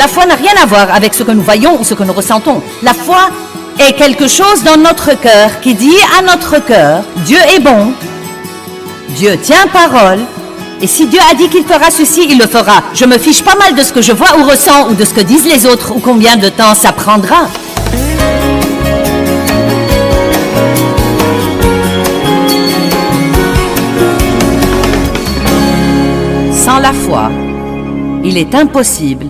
La foi n'a rien à voir avec ce que nous voyons ou ce que nous ressentons. La foi est quelque chose dans notre cœur qui dit à notre cœur, Dieu est bon, Dieu tient parole, et si Dieu a dit qu'il fera ceci, il le fera. Je me fiche pas mal de ce que je vois ou ressens ou de ce que disent les autres ou combien de temps ça prendra. Sans la foi, il est impossible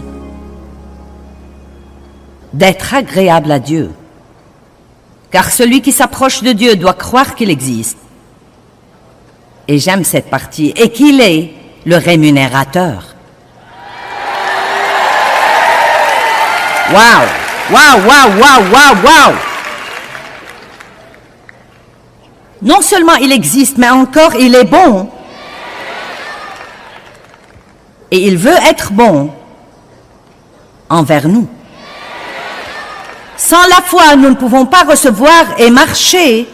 d'être agréable à Dieu. Car celui qui s'approche de Dieu doit croire qu'il existe. Et j'aime cette partie, et qu'il est le rémunérateur. Waouh! Waouh, waouh, waouh, waouh, waouh! Non seulement il existe, mais encore il est bon. Et il veut être bon envers nous. Sans la foi, nous ne pouvons pas recevoir et marcher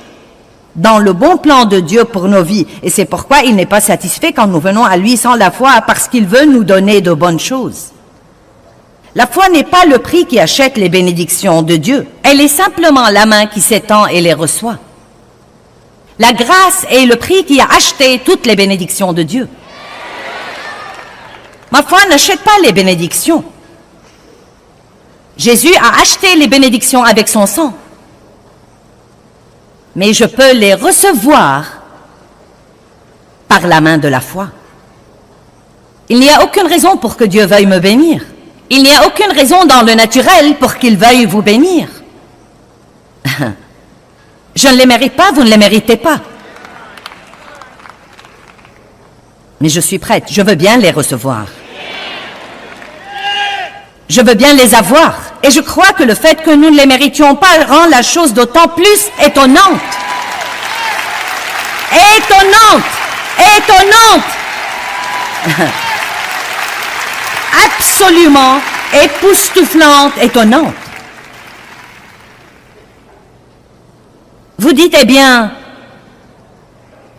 dans le bon plan de Dieu pour nos vies. Et c'est pourquoi il n'est pas satisfait quand nous venons à lui sans la foi, parce qu'il veut nous donner de bonnes choses. La foi n'est pas le prix qui achète les bénédictions de Dieu. Elle est simplement la main qui s'étend et les reçoit. La grâce est le prix qui a acheté toutes les bénédictions de Dieu. Ma foi n'achète pas les bénédictions. Jésus a acheté les bénédictions avec son sang. Mais je peux les recevoir par la main de la foi. Il n'y a aucune raison pour que Dieu veuille me bénir. Il n'y a aucune raison dans le naturel pour qu'il veuille vous bénir. Je ne les mérite pas, vous ne les méritez pas. Mais je suis prête, je veux bien les recevoir. Je veux bien les avoir. Et je crois que le fait que nous ne les méritions pas rend la chose d'autant plus étonnante. Étonnante! Étonnante! Absolument époustouflante, étonnante. Vous dites, eh bien,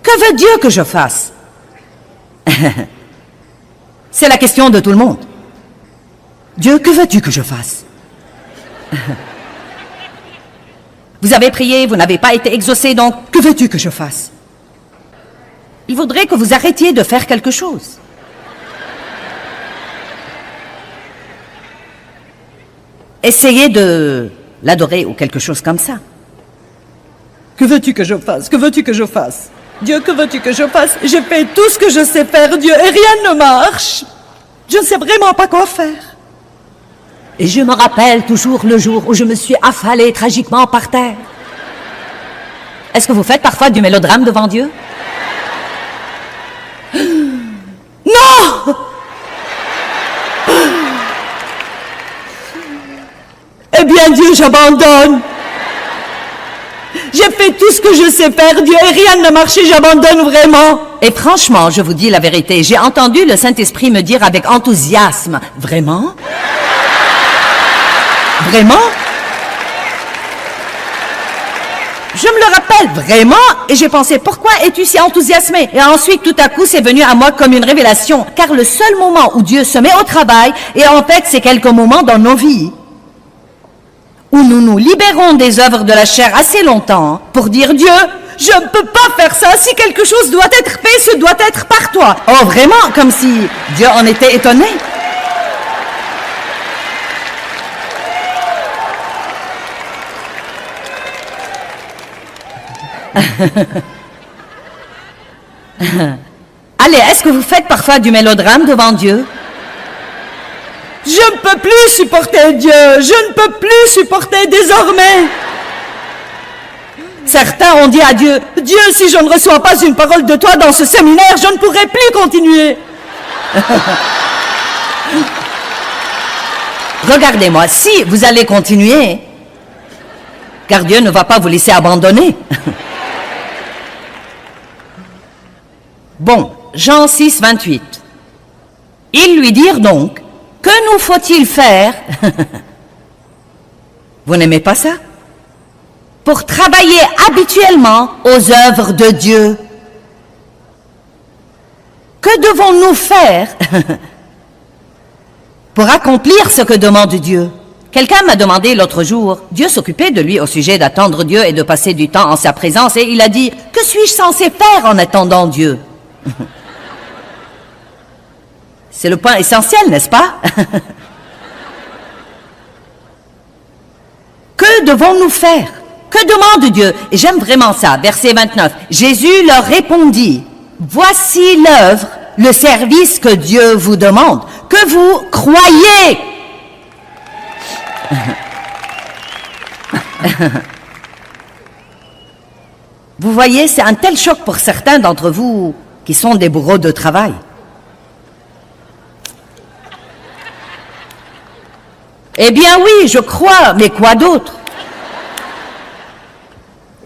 que veut Dieu que je fasse? C'est la question de tout le monde. Dieu, que veux-tu que je fasse? Vous avez prié, vous n'avez pas été exaucé, donc que veux-tu que je fasse? Il faudrait que vous arrêtiez de faire quelque chose. Essayez de l'adorer ou quelque chose comme ça. Que veux-tu que je fasse? Que veux-tu que je fasse? Dieu, que veux-tu que je fasse? J'ai fait tout ce que je sais faire, Dieu, et rien ne marche. Je ne sais vraiment pas quoi faire. Et je me rappelle toujours le jour où je me suis affalée tragiquement par terre. Est-ce que vous faites parfois du mélodrame devant Dieu? Non! Eh bien, Dieu, j'abandonne. J'ai fait tout ce que je sais faire, Dieu, et rien n'a marché, j'abandonne vraiment. Et franchement, je vous dis la vérité, j'ai entendu le Saint-Esprit me dire avec enthousiasme, vraiment? Vraiment? Je me le rappelle, vraiment, et j'ai pensé, pourquoi es-tu si enthousiasmé? Et ensuite, tout à coup, c'est venu à moi comme une révélation, car le seul moment où Dieu se met au travail, et en fait, c'est quelques moments dans nos vies, où nous nous libérons des œuvres de la chair assez longtemps, pour dire, Dieu, je ne peux pas faire ça, si quelque chose doit être fait, ce doit être par toi. Oh, vraiment, comme si Dieu en était étonné. Allez, est-ce que vous faites parfois du mélodrame devant Dieu? Je ne peux plus supporter Dieu, je ne peux plus supporter désormais. Certains ont dit à Dieu, Dieu, si je ne reçois pas une parole de toi dans ce séminaire, je ne pourrai plus continuer. Regardez-moi, si vous allez continuer, car Dieu ne va pas vous laisser abandonner. Bon, Jean 6, 28. Ils lui dirent donc, que nous faut-il faire? Vous n'aimez pas ça? Pour travailler habituellement aux œuvres de Dieu. Que devons-nous faire pour accomplir ce que demande Dieu. Quelqu'un m'a demandé l'autre jour, Dieu s'occupait de lui au sujet d'attendre Dieu et de passer du temps en sa présence, et il a dit, que suis-je censé faire en attendant Dieu? C'est le point essentiel, n'est-ce pas? Que devons-nous faire? Que demande Dieu? Et j'aime vraiment ça, verset 29. Jésus leur répondit, voici l'œuvre, le service que Dieu vous demande, que vous croyez. Vous voyez, c'est un tel choc pour certains d'entre vous qui sont des bourreaux de travail. Eh bien oui, je crois, mais quoi d'autre?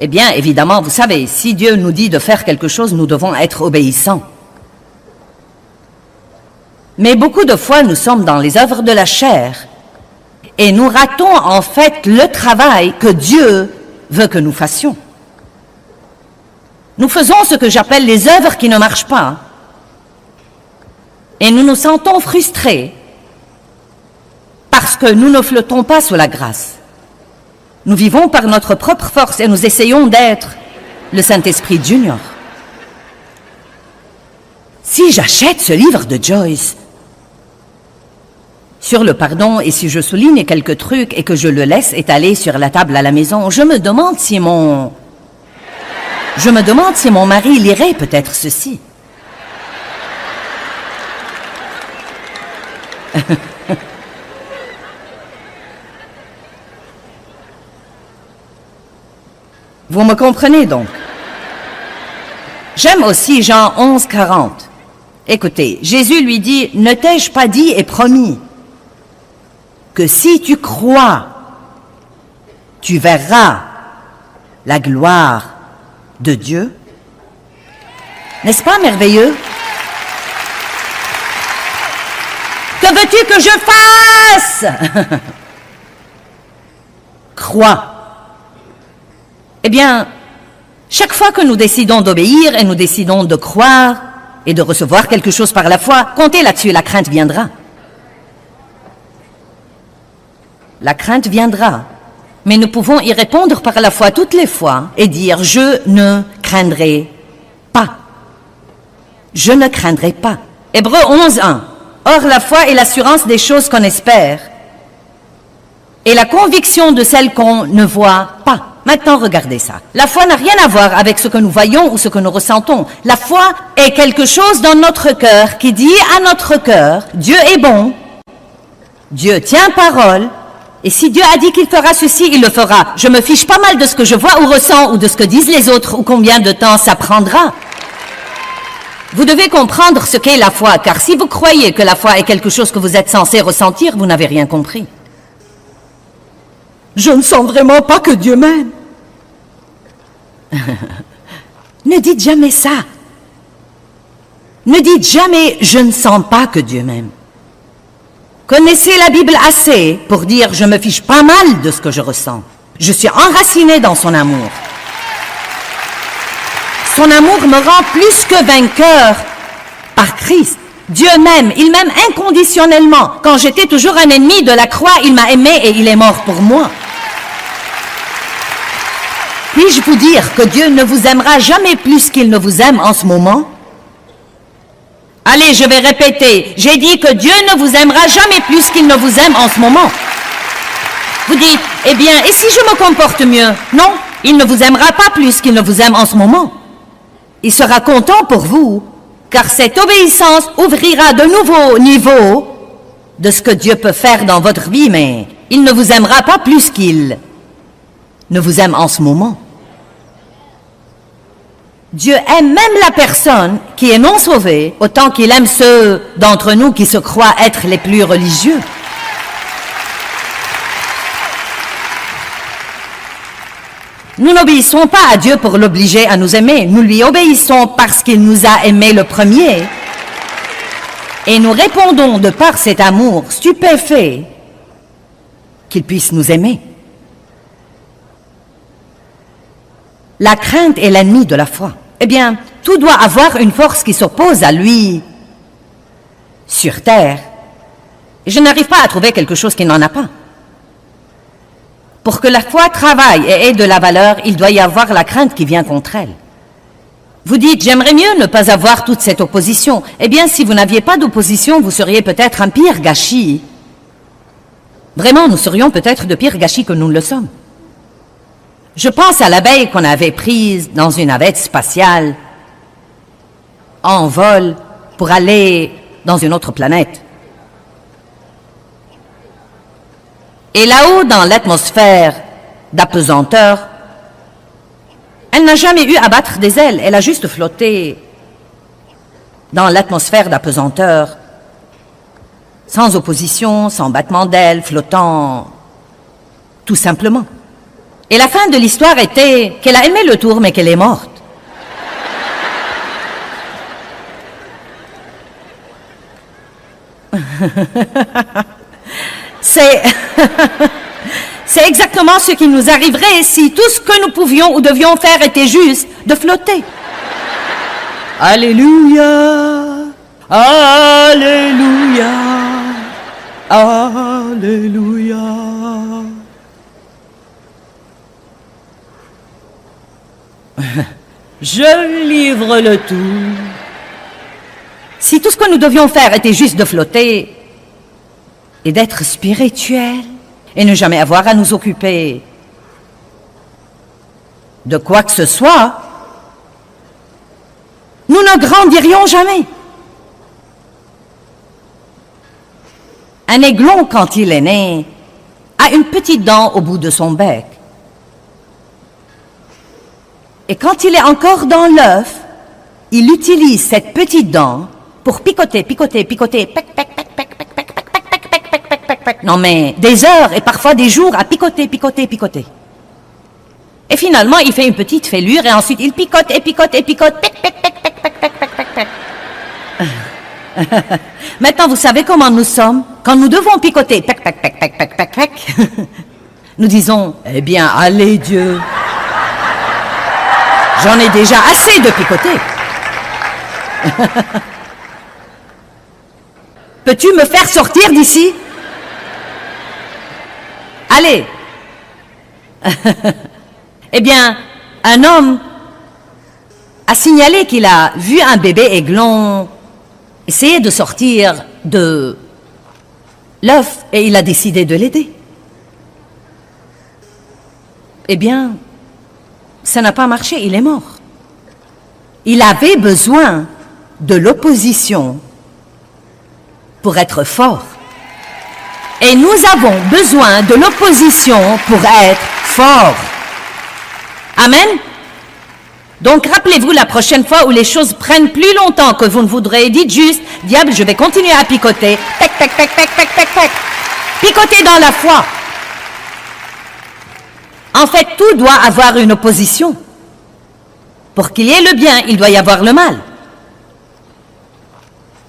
Eh bien, évidemment, vous savez, si Dieu nous dit de faire quelque chose, nous devons être obéissants. Mais beaucoup de fois, nous sommes dans les œuvres de la chair et nous ratons en fait le travail que Dieu veut que nous fassions. Nous faisons ce que j'appelle les œuvres qui ne marchent pas et nous nous sentons frustrés parce que nous ne flottons pas sous la grâce. Nous vivons par notre propre force et nous essayons d'être le Saint-Esprit Junior. Si j'achète ce livre de Joyce sur le pardon et si je souligne quelques trucs et que je le laisse étaler sur la table à la maison, je me demande si mon mari lirait peut-être ceci. Vous me comprenez donc? J'aime aussi Jean 11, 40. Écoutez, Jésus lui dit, ne t'ai-je pas dit et promis que si tu crois, tu verras la gloire de Dieu? N'est-ce pas merveilleux? Que veux-tu que je fasse? Crois. Eh bien, chaque fois que nous décidons d'obéir et nous décidons de croire et de recevoir quelque chose par la foi, comptez là-dessus, la crainte viendra. La crainte viendra, mais nous pouvons y répondre par la foi toutes les fois et dire « Je ne craindrai pas. Je ne craindrai pas. » Hébreux 11, 1. Or, la foi est l'assurance des choses qu'on espère et la conviction de celles qu'on ne voit pas. Maintenant, regardez ça. La foi n'a rien à voir avec ce que nous voyons ou ce que nous ressentons. La foi est quelque chose dans notre cœur qui dit à notre cœur, Dieu est bon, Dieu tient parole, et si Dieu a dit qu'il fera ceci, il le fera. Je me fiche pas mal de ce que je vois ou ressens ou de ce que disent les autres ou combien de temps ça prendra. Vous devez comprendre ce qu'est la foi, car si vous croyez que la foi est quelque chose que vous êtes censé ressentir, vous n'avez rien compris. Je ne sens vraiment pas que Dieu m'aime. Ne dites jamais ça. Ne dites jamais « je ne sens pas que Dieu m'aime ». Connaissez la Bible assez pour dire « je me fiche pas mal de ce que je ressens ». Je suis enraciné dans son amour. Son amour me rend plus que vainqueur par Christ. Dieu m'aime, il m'aime inconditionnellement. Quand j'étais toujours un ennemi de la croix, il m'a aimé et il est mort pour moi. Puis-je vous dire que Dieu ne vous aimera jamais plus qu'il ne vous aime en ce moment? Allez, je vais répéter. J'ai dit que Dieu ne vous aimera jamais plus qu'il ne vous aime en ce moment. Vous dites, eh bien, et si je me comporte mieux? Non, il ne vous aimera pas plus qu'il ne vous aime en ce moment. Il sera content pour vous, car cette obéissance ouvrira de nouveaux niveaux de ce que Dieu peut faire dans votre vie, mais il ne vous aimera pas plus qu'il ne vous aime en ce moment. Dieu aime même la personne qui est non sauvée, autant qu'il aime ceux d'entre nous qui se croient être les plus religieux. Nous n'obéissons pas à Dieu pour l'obliger à nous aimer. Nous lui obéissons parce qu'il nous a aimés le premier. Et nous répondons de par cet amour stupéfait qu'il puisse nous aimer. La crainte est l'ennemi de la foi. Eh bien, tout doit avoir une force qui s'oppose à lui sur terre. Et je n'arrive pas à trouver quelque chose qui n'en a pas. Pour que la foi travaille et ait de la valeur, il doit y avoir la crainte qui vient contre elle. Vous dites, j'aimerais mieux ne pas avoir toute cette opposition. Eh bien, si vous n'aviez pas d'opposition, vous seriez peut-être un pire gâchis. Vraiment, nous serions peut-être de pires gâchis que nous ne le sommes. Je pense à l'abeille qu'on avait prise dans une navette spatiale en vol pour aller dans une autre planète. Et là-haut, dans l'atmosphère d'apesanteur, elle n'a jamais eu à battre des ailes, elle a juste flotté dans l'atmosphère d'apesanteur, sans opposition, sans battement d'ailes, flottant tout simplement. Et la fin de l'histoire était qu'elle a aimé le tour, mais qu'elle est morte. C'est exactement ce qui nous arriverait si tout ce que nous pouvions ou devions faire était juste de flotter. Alléluia, Alléluia, Alléluia. Je livre le tout. Si tout ce que nous devions faire était juste de flotter et d'être spirituel et ne jamais avoir à nous occuper de quoi que ce soit, nous ne grandirions jamais. Un aiglon, quand il est né, a une petite dent au bout de son bec. Et quand il est encore dans l'œuf, il utilise cette petite dent pour picoter, picoter, picoter, pec, pec, pec, pec, pec, pec, pec, pec, pec, pec, pec, pec, pec, pec. Non mais des heures et parfois des jours à picoter, picoter, picoter. Et finalement, il fait une petite fêlure et ensuite il picote et picote et picote, pec, pec, pec, pec, pec, pec, pec, pec, pec. Maintenant, vous savez comment nous sommes? Quand nous devons picoter, pec, pec, pec, pec, pec, pec, pec, nous disons, eh bien, allez Dieu. J'en ai déjà assez de picoter. Peux-tu me faire sortir d'ici? Allez. Eh bien, un homme a signalé qu'il a vu un bébé aiglon essayer de sortir de l'œuf et il a décidé de l'aider. Eh bien, ça n'a pas marché, il est mort. Il avait besoin de l'opposition pour être fort. Et nous avons besoin de l'opposition pour être forts. Amen. Donc rappelez-vous la prochaine fois où les choses prennent plus longtemps que vous ne voudrez, dites juste, diable, je vais continuer à picoter. Pec, pec, pec, pec, pec, pec, pec. Picoter dans la foi. En fait, tout doit avoir une opposition. Pour qu'il y ait le bien, il doit y avoir le mal.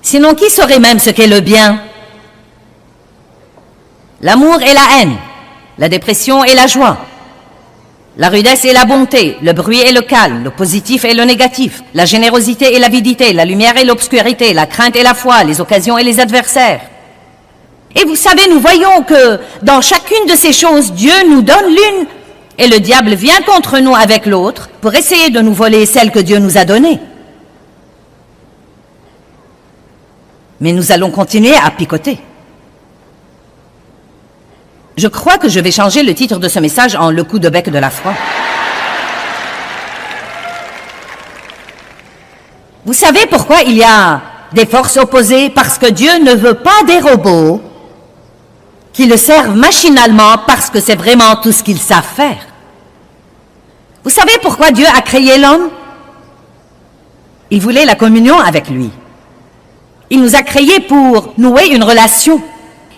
Sinon, qui saurait même ce qu'est le bien? L'amour et la haine, la dépression et la joie, la rudesse et la bonté, le bruit et le calme, le positif et le négatif, la générosité et l'avidité, la lumière et l'obscurité, la crainte et la foi, les occasions et les adversaires. Et vous savez, nous voyons que dans chacune de ces choses, Dieu nous donne l'une et le diable vient contre nous avec l'autre pour essayer de nous voler celle que Dieu nous a donnée. Mais nous allons continuer à picoter. Je crois que je vais changer le titre de ce message en le coup de bec de la foi. Vous savez pourquoi il y a des forces opposées? Parce que Dieu ne veut pas des robots qui le servent machinalement parce que c'est vraiment tout ce qu'ils savent faire. Vous savez pourquoi Dieu a créé l'homme? Il voulait la communion avec lui. Il nous a créés pour nouer une relation.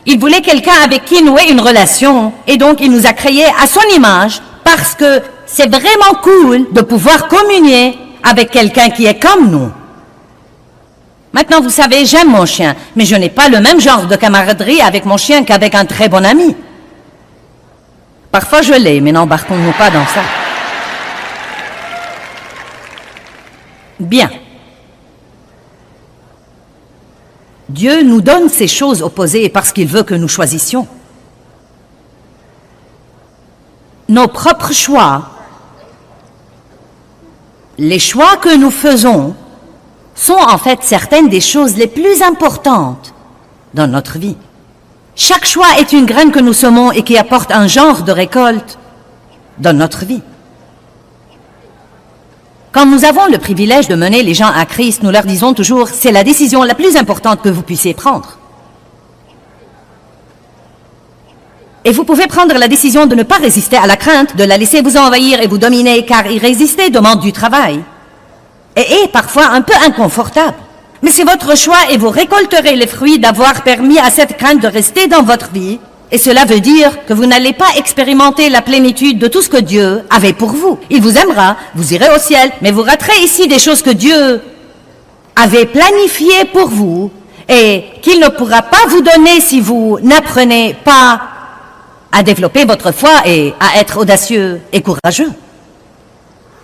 Il voulait quelqu'un avec qui nouer une relation. Et donc, il nous a créés à son image parce que c'est vraiment cool de pouvoir communier avec quelqu'un qui est comme nous. Maintenant, vous savez, j'aime mon chien, mais je n'ai pas le même genre de camaraderie avec mon chien qu'avec un très bon ami. Parfois, je l'ai, mais n'embarquons-nous pas dans ça. Bien. Dieu nous donne ces choses opposées parce qu'il veut que nous choisissions. Nos propres choix, les choix que nous faisons, sont en fait certaines des choses les plus importantes dans notre vie. Chaque choix est une graine que nous semons et qui apporte un genre de récolte dans notre vie. Quand nous avons le privilège de mener les gens à Christ, nous leur disons toujours, c'est la décision la plus importante que vous puissiez prendre. Et vous pouvez prendre la décision de ne pas résister à la crainte, de la laisser vous envahir et vous dominer, car y résister demande du travail et est parfois un peu inconfortable. Mais c'est votre choix et vous récolterez les fruits d'avoir permis à cette crainte de rester dans votre vie. Et cela veut dire que vous n'allez pas expérimenter la plénitude de tout ce que Dieu avait pour vous. Il vous aimera, vous irez au ciel, mais vous raterez ici des choses que Dieu avait planifiées pour vous et qu'il ne pourra pas vous donner si vous n'apprenez pas à développer votre foi et à être audacieux et courageux.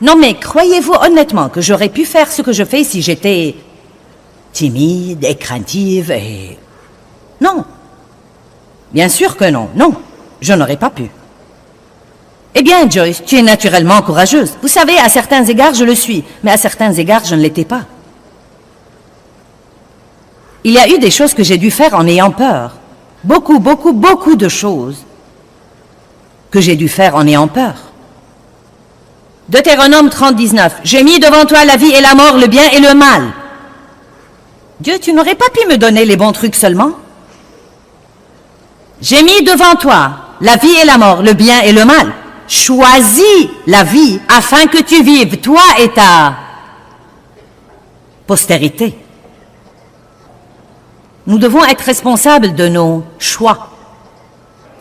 Non, mais croyez-vous honnêtement que j'aurais pu faire ce que je fais si j'étais timide et craintive et... Non. Bien sûr que non. Non, je n'aurais pas pu. Eh bien, Joyce, tu es naturellement courageuse. Vous savez, à certains égards, je le suis, mais à certains égards, je ne l'étais pas. Il y a eu des choses que j'ai dû faire en ayant peur. Beaucoup, beaucoup, beaucoup de choses que j'ai dû faire en ayant peur. Deutéronome 30, 19. J'ai mis devant toi la vie et la mort, le bien et le mal. Dieu, tu n'aurais pas pu me donner les bons trucs seulement? J'ai mis devant toi la vie et la mort, le bien et le mal. Choisis la vie afin que tu vives, toi et ta postérité. Nous devons être responsables de nos choix.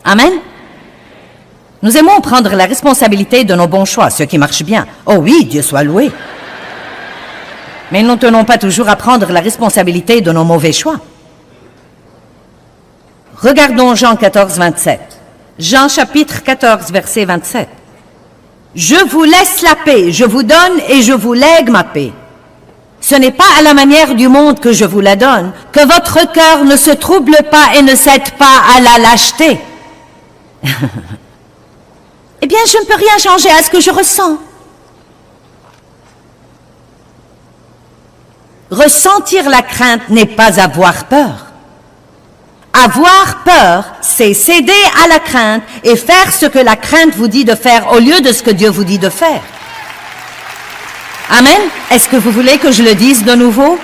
Amen? Nous aimons prendre la responsabilité de nos bons choix, ce qui marche bien. Oh oui, Dieu soit loué. Mais nous ne tenons pas toujours à prendre la responsabilité de nos mauvais choix. Regardons Jean 14, 27. Jean chapitre 14, verset 27. Je vous laisse la paix, je vous donne et je vous lègue ma paix. Ce n'est pas à la manière du monde que je vous la donne, que votre cœur ne se trouble pas et ne cède pas à la lâcheté. Eh bien, je ne peux rien changer à ce que je ressens. Ressentir la crainte n'est pas avoir peur. Avoir peur, c'est céder à la crainte et faire ce que la crainte vous dit de faire au lieu de ce que Dieu vous dit de faire. Amen? Est-ce que vous voulez que je le dise de nouveau?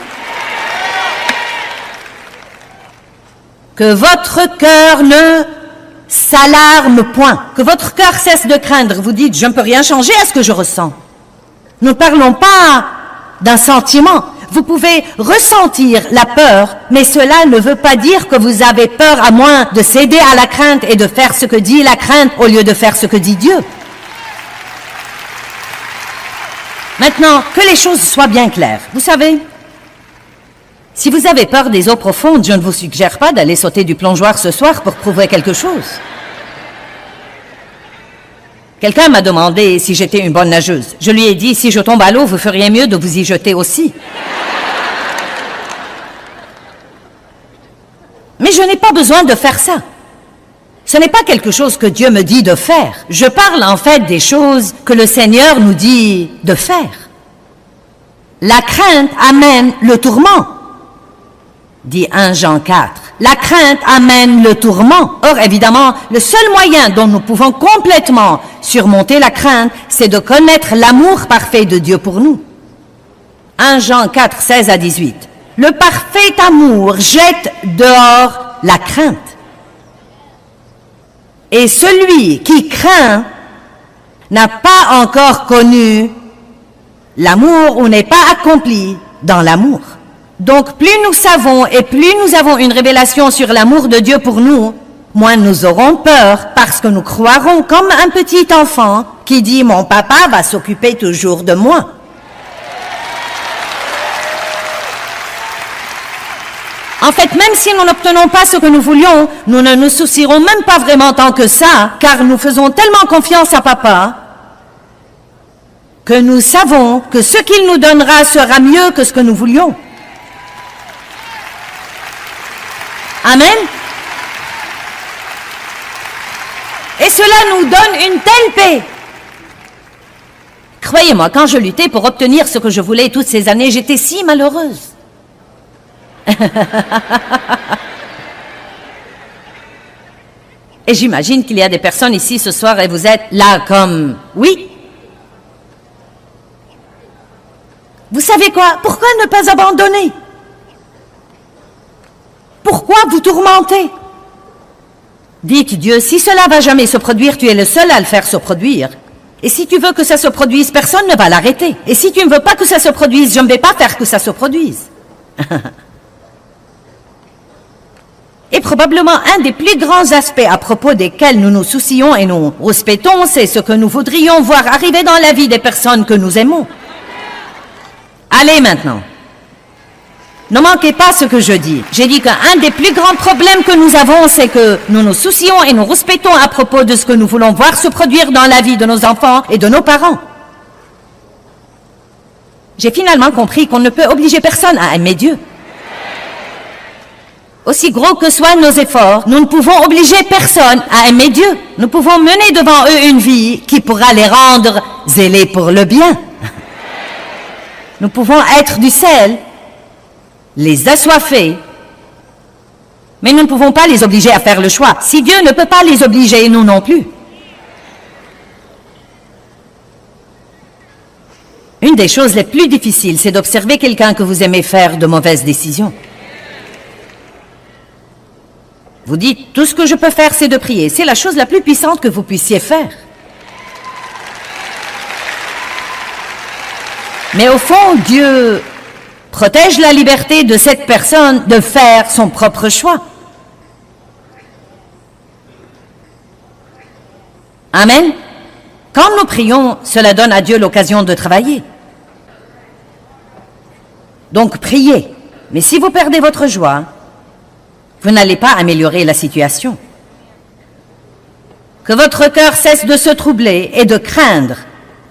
Que votre cœur ne s'alarme point. Que votre cœur cesse de craindre. Vous dites, je ne peux rien changer à ce que je ressens. Nous ne parlons pas d'un sentiment. Vous pouvez ressentir la peur, mais cela ne veut pas dire que vous avez peur à moins de céder à la crainte et de faire ce que dit la crainte au lieu de faire ce que dit Dieu. Maintenant, que les choses soient bien claires. Vous savez, si vous avez peur des eaux profondes, je ne vous suggère pas d'aller sauter du plongeoir ce soir pour prouver quelque chose. Quelqu'un m'a demandé si j'étais une bonne nageuse. Je lui ai dit, si je tombe à l'eau, vous feriez mieux de vous y jeter aussi. Mais je n'ai pas besoin de faire ça. Ce n'est pas quelque chose que Dieu me dit de faire. Je parle en fait des choses que le Seigneur nous dit de faire. La crainte amène le tourment, dit 1 Jean 4. La crainte amène le tourment. Or, évidemment, le seul moyen dont nous pouvons complètement surmonter la crainte, c'est de connaître l'amour parfait de Dieu pour nous. 1 Jean 4, 16 à 18. Le parfait amour jette dehors la crainte. Et celui qui craint n'a pas encore connu l'amour ou n'est pas accompli dans l'amour. Donc, plus nous savons et plus nous avons une révélation sur l'amour de Dieu pour nous, moins nous aurons peur parce que nous croirons comme un petit enfant qui dit « Mon papa va s'occuper toujours de moi ». En fait, même si nous n'obtenons pas ce que nous voulions, nous ne nous soucierons même pas vraiment tant que ça, car nous faisons tellement confiance à papa que nous savons que ce qu'il nous donnera sera mieux que ce que nous voulions. Amen. Et cela nous donne une telle paix. Croyez-moi, quand je luttais pour obtenir ce que je voulais toutes ces années, j'étais si malheureuse. Et j'imagine qu'il y a des personnes ici ce soir et vous êtes là comme... Oui. Vous savez quoi? Pourquoi ne pas abandonner? Pourquoi vous tourmenter? Dites Dieu, si cela va jamais se produire, tu es le seul à le faire se produire. Et si tu veux que ça se produise, personne ne va l'arrêter. Et si tu ne veux pas que ça se produise, je ne vais pas faire que ça se produise. Et probablement un des plus grands aspects à propos desquels nous nous soucions et nous respectons, c'est ce que nous voudrions voir arriver dans la vie des personnes que nous aimons. Allez maintenant. Ne manquez pas ce que je dis. J'ai dit qu'un des plus grands problèmes que nous avons, c'est que nous nous soucions et nous respectons à propos de ce que nous voulons voir se produire dans la vie de nos enfants et de nos parents. J'ai finalement compris qu'on ne peut obliger personne à aimer Dieu. Aussi gros que soient nos efforts, nous ne pouvons obliger personne à aimer Dieu. Nous pouvons mener devant eux une vie qui pourra les rendre zélés pour le bien. Nous pouvons être du sel, les assoiffer, mais nous ne pouvons pas les obliger à faire le choix. Si Dieu ne peut pas les obliger, nous non plus. Une des choses les plus difficiles, c'est d'observer quelqu'un que vous aimez faire de mauvaises décisions. Vous dites, tout ce que je peux faire, c'est de prier. C'est la chose la plus puissante que vous puissiez faire. Mais au fond, Dieu protège la liberté de cette personne de faire son propre choix. Amen. Quand nous prions, cela donne à Dieu l'occasion de travailler. Donc priez. Mais si vous perdez votre joie, vous n'allez pas améliorer la situation. Que votre cœur cesse de se troubler et de craindre.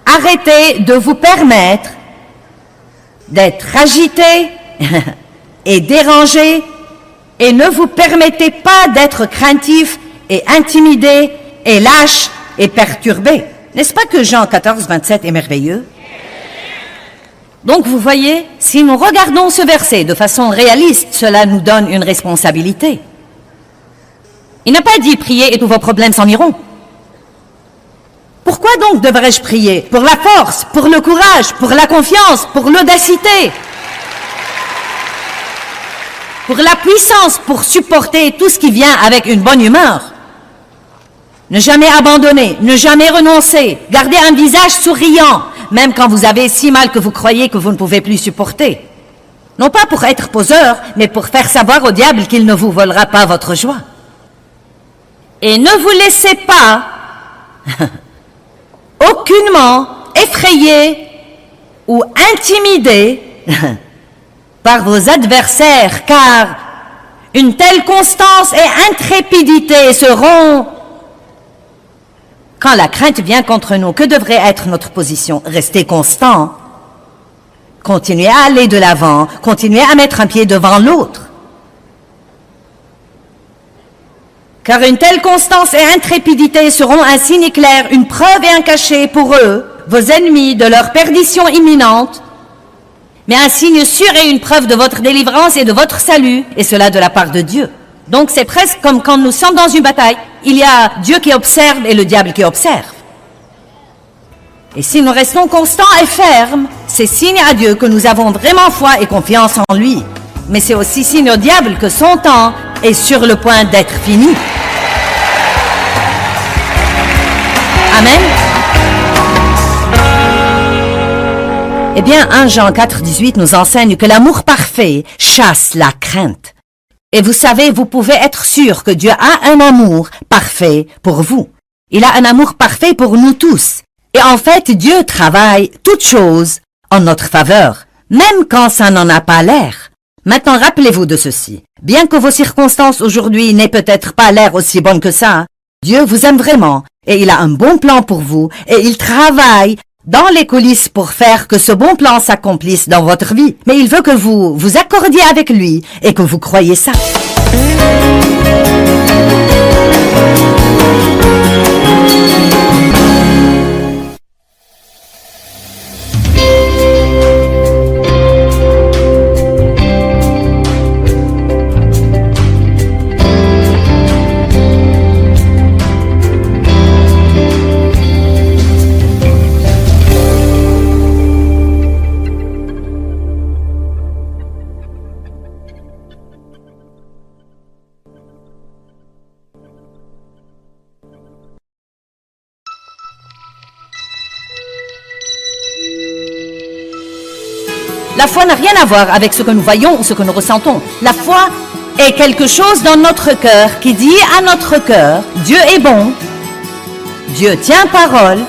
Arrêtez de vous permettre d'être agité et dérangé et ne vous permettez pas d'être craintif et intimidé et lâche et perturbé. N'est-ce pas que Jean 14, 27 est merveilleux? Donc vous voyez, si nous regardons ce verset de façon réaliste, cela nous donne une responsabilité. Il n'a pas dit prier et tous vos problèmes s'en iront. Pourquoi donc devrais-je prier? Pour la force, pour le courage, pour la confiance, pour l'audacité, pour la puissance, pour supporter tout ce qui vient avec une bonne humeur. Ne jamais abandonner, ne jamais renoncer, garder un visage souriant, même quand vous avez si mal que vous croyez que vous ne pouvez plus supporter. Non pas pour être poseur, mais pour faire savoir au diable qu'il ne vous volera pas votre joie. Et ne vous laissez pas aucunement effrayé ou intimidé par vos adversaires, car une telle constance et intrépidité seront... Quand la crainte vient contre nous, que devrait être notre position? Rester constant, continuer à aller de l'avant, continuer à mettre un pied devant l'autre. Car une telle constance et intrépidité seront un signe clair, une preuve et un cachet pour eux, vos ennemis, de leur perdition imminente, mais un signe sûr et une preuve de votre délivrance et de votre salut, et cela de la part de Dieu. Donc c'est presque comme quand nous sommes dans une bataille, il y a Dieu qui observe et le diable qui observe. Et si nous restons constants et fermes, c'est signe à Dieu que nous avons vraiment foi et confiance en lui. Mais c'est aussi signe au diable que son temps est sur le point d'être fini. Amen. Eh bien, 1 Jean 4, 18 nous enseigne que l'amour parfait chasse la crainte. Et vous savez, vous pouvez être sûr que Dieu a un amour parfait pour vous. Il a un amour parfait pour nous tous. Et en fait, Dieu travaille toutes choses en notre faveur, même quand ça n'en a pas l'air. Maintenant, rappelez-vous de ceci. Bien que vos circonstances aujourd'hui n'aient peut-être pas l'air aussi bonnes que ça, Dieu vous aime vraiment et il a un bon plan pour vous et il travaille dans les coulisses pour faire que ce bon plan s'accomplisse dans votre vie. Mais il veut que vous vous accordiez avec lui et que vous croyez ça. La foi n'a rien à voir avec ce que nous voyons ou ce que nous ressentons. La foi est quelque chose dans notre cœur qui dit à notre cœur, Dieu est bon, Dieu tient parole,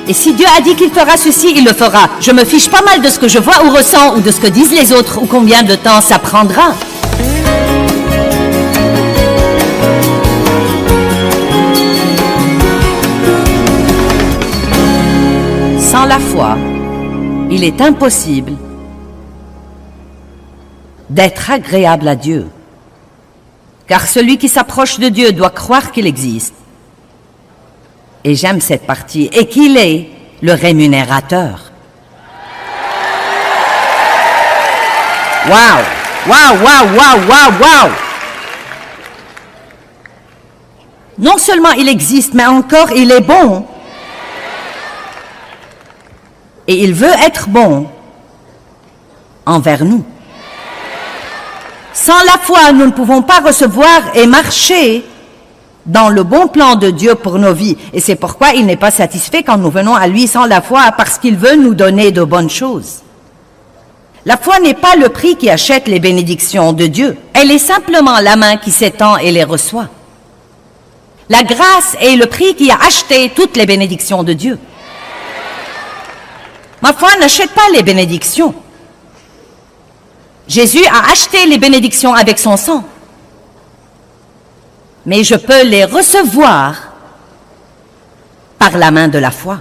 et si Dieu a dit qu'il fera ceci, il le fera. Je me fiche pas mal de ce que je vois ou ressens ou de ce que disent les autres ou combien de temps ça prendra. Sans la foi, il est impossible d'être agréable à Dieu. Car celui qui s'approche de Dieu doit croire qu'il existe. Et j'aime cette partie, et qu'il est le rémunérateur. Waouh! Waouh, waouh, waouh, waouh, waouh! Non seulement il existe, mais encore il est bon. Et il veut être bon envers nous. Sans la foi, nous ne pouvons pas recevoir et marcher dans le bon plan de Dieu pour nos vies. Et c'est pourquoi il n'est pas satisfait quand nous venons à lui sans la foi, parce qu'il veut nous donner de bonnes choses. La foi n'est pas le prix qui achète les bénédictions de Dieu. Elle est simplement la main qui s'étend et les reçoit. La grâce est le prix qui a acheté toutes les bénédictions de Dieu. Ma foi n'achète pas les bénédictions. Jésus a acheté les bénédictions avec son sang. Mais je peux les recevoir par la main de la foi.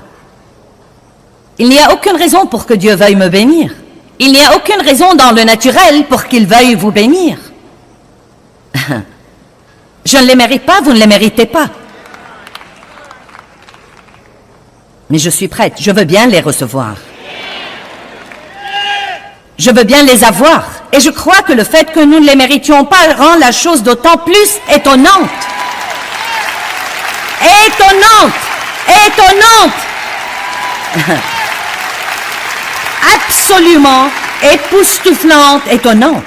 Il n'y a aucune raison pour que Dieu veuille me bénir. Il n'y a aucune raison dans le naturel pour qu'il veuille vous bénir. Je ne les mérite pas, vous ne les méritez pas. Mais je suis prête, je veux bien les recevoir. Je veux bien les avoir. Et je crois que le fait que nous ne les méritions pas rend la chose d'autant plus étonnante. Étonnante! Étonnante! Absolument époustouflante, étonnante.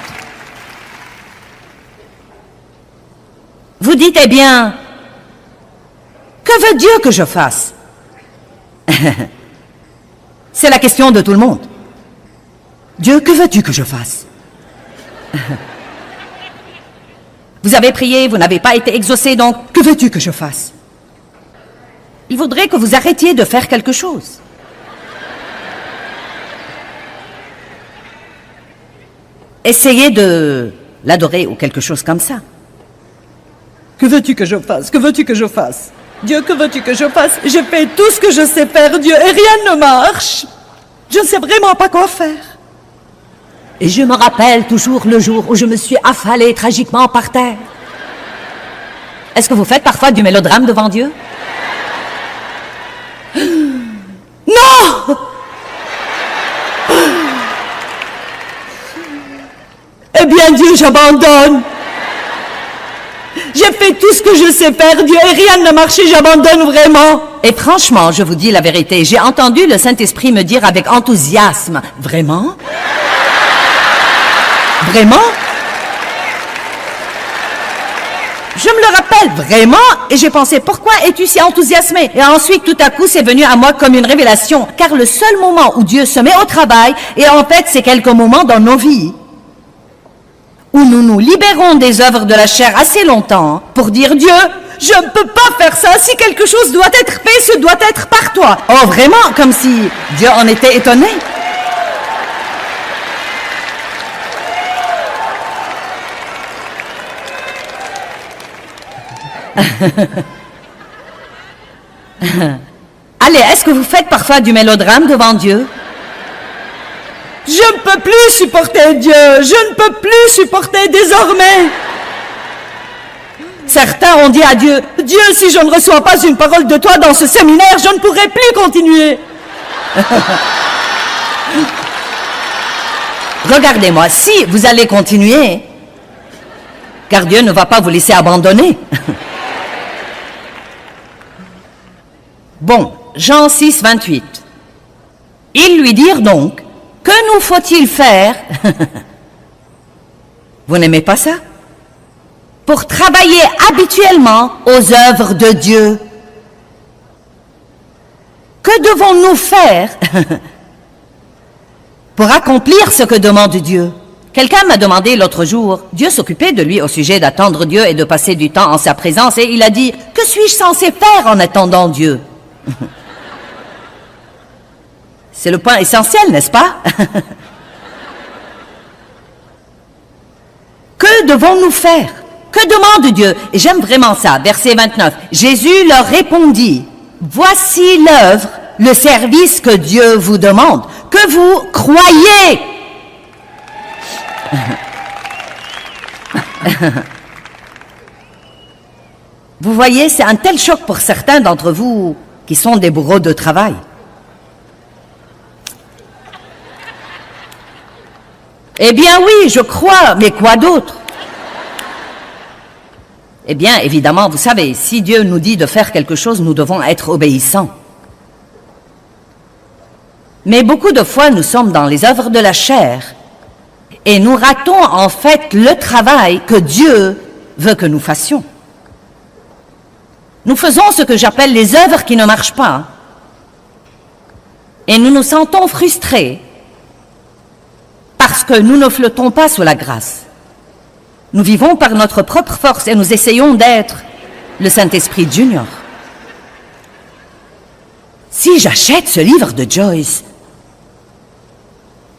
Vous dites, eh bien, que veut Dieu que je fasse? C'est la question de tout le monde. Dieu, que veux-tu que je fasse? Vous avez prié, vous n'avez pas été exaucé, donc que veux-tu que je fasse? Il voudrait que vous arrêtiez de faire quelque chose. Essayez de l'adorer ou quelque chose comme ça. Que veux-tu que je fasse? Que veux-tu que je fasse? Dieu, que veux-tu que je fasse? J'ai fait tout ce que je sais faire, Dieu, et rien ne marche. Je ne sais vraiment pas quoi faire. Et je me rappelle toujours le jour où je me suis affalée tragiquement par terre. Est-ce que vous faites parfois du mélodrame devant Dieu? Non! Eh bien, Dieu, j'abandonne. J'ai fait tout ce que je sais faire, Dieu, et rien n'a marché, j'abandonne vraiment. Et franchement, je vous dis la vérité, j'ai entendu le Saint-Esprit me dire avec enthousiasme, vraiment? Vraiment? Je me le rappelle, vraiment, et j'ai pensé, pourquoi es-tu si enthousiasmé? Et ensuite, tout à coup, c'est venu à moi comme une révélation, car le seul moment où Dieu se met au travail, et en fait, c'est quelques moments dans nos vies, où nous nous libérons des œuvres de la chair assez longtemps, pour dire, Dieu, je ne peux pas faire ça, si quelque chose doit être fait, ce doit être par toi. Oh, vraiment, comme si Dieu en était étonné. Allez, est-ce que vous faites parfois du mélodrame devant Dieu? Je ne peux plus supporter Dieu, je ne peux plus supporter désormais. Certains ont dit à Dieu, Dieu, si je ne reçois pas une parole de toi dans ce séminaire, je ne pourrai plus continuer. Regardez-moi, si vous allez continuer, car Dieu ne va pas vous laisser abandonner. Bon, Jean 6, 28. Ils lui dirent donc, que nous faut-il faire? Vous n'aimez pas ça? Pour travailler habituellement aux œuvres de Dieu. Que devons-nous faire pour accomplir ce que demande Dieu. Quelqu'un m'a demandé l'autre jour, Dieu s'occupait de lui au sujet d'attendre Dieu et de passer du temps en sa présence, et il a dit, « Que suis-je censé faire en attendant Dieu ?» C'est le point essentiel, n'est-ce pas? Que devons-nous faire? Que demande Dieu? Et j'aime vraiment ça, verset 29. Jésus leur répondit, « Voici l'œuvre, le service que Dieu vous demande, que vous croyez. » Vous voyez, c'est un tel choc pour certains d'entre vous qui sont des bourreaux de travail. Eh bien oui, je crois, mais quoi d'autre? Eh bien, évidemment, vous savez, si Dieu nous dit de faire quelque chose, nous devons être obéissants. Mais beaucoup de fois, nous sommes dans les œuvres de la chair et nous ratons en fait le travail que Dieu veut que nous fassions. Nous faisons ce que j'appelle les œuvres qui ne marchent pas et nous nous sentons frustrés parce que nous ne flottons pas sous la grâce. Nous vivons par notre propre force et nous essayons d'être le Saint-Esprit Junior. Si j'achète ce livre de Joyce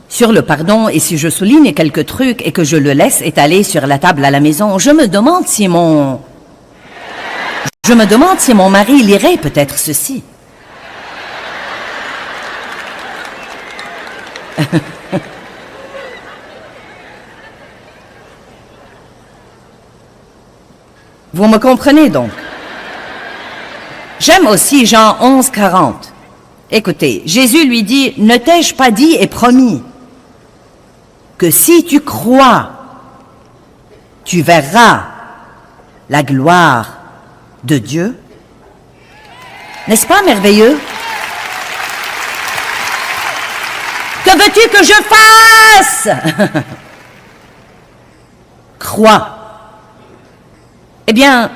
sur le pardon et si je souligne quelques trucs et que je le laisse étaler sur la table à la maison, je me demande si mon mari lirait peut-être ceci. Vous me comprenez donc? J'aime aussi Jean 11, 40. Écoutez, Jésus lui dit, « Ne t'ai-je pas dit et promis que si tu crois, tu verras la gloire de Dieu? » N'est-ce pas merveilleux? Que veux-tu que je fasse? Crois. Eh bien,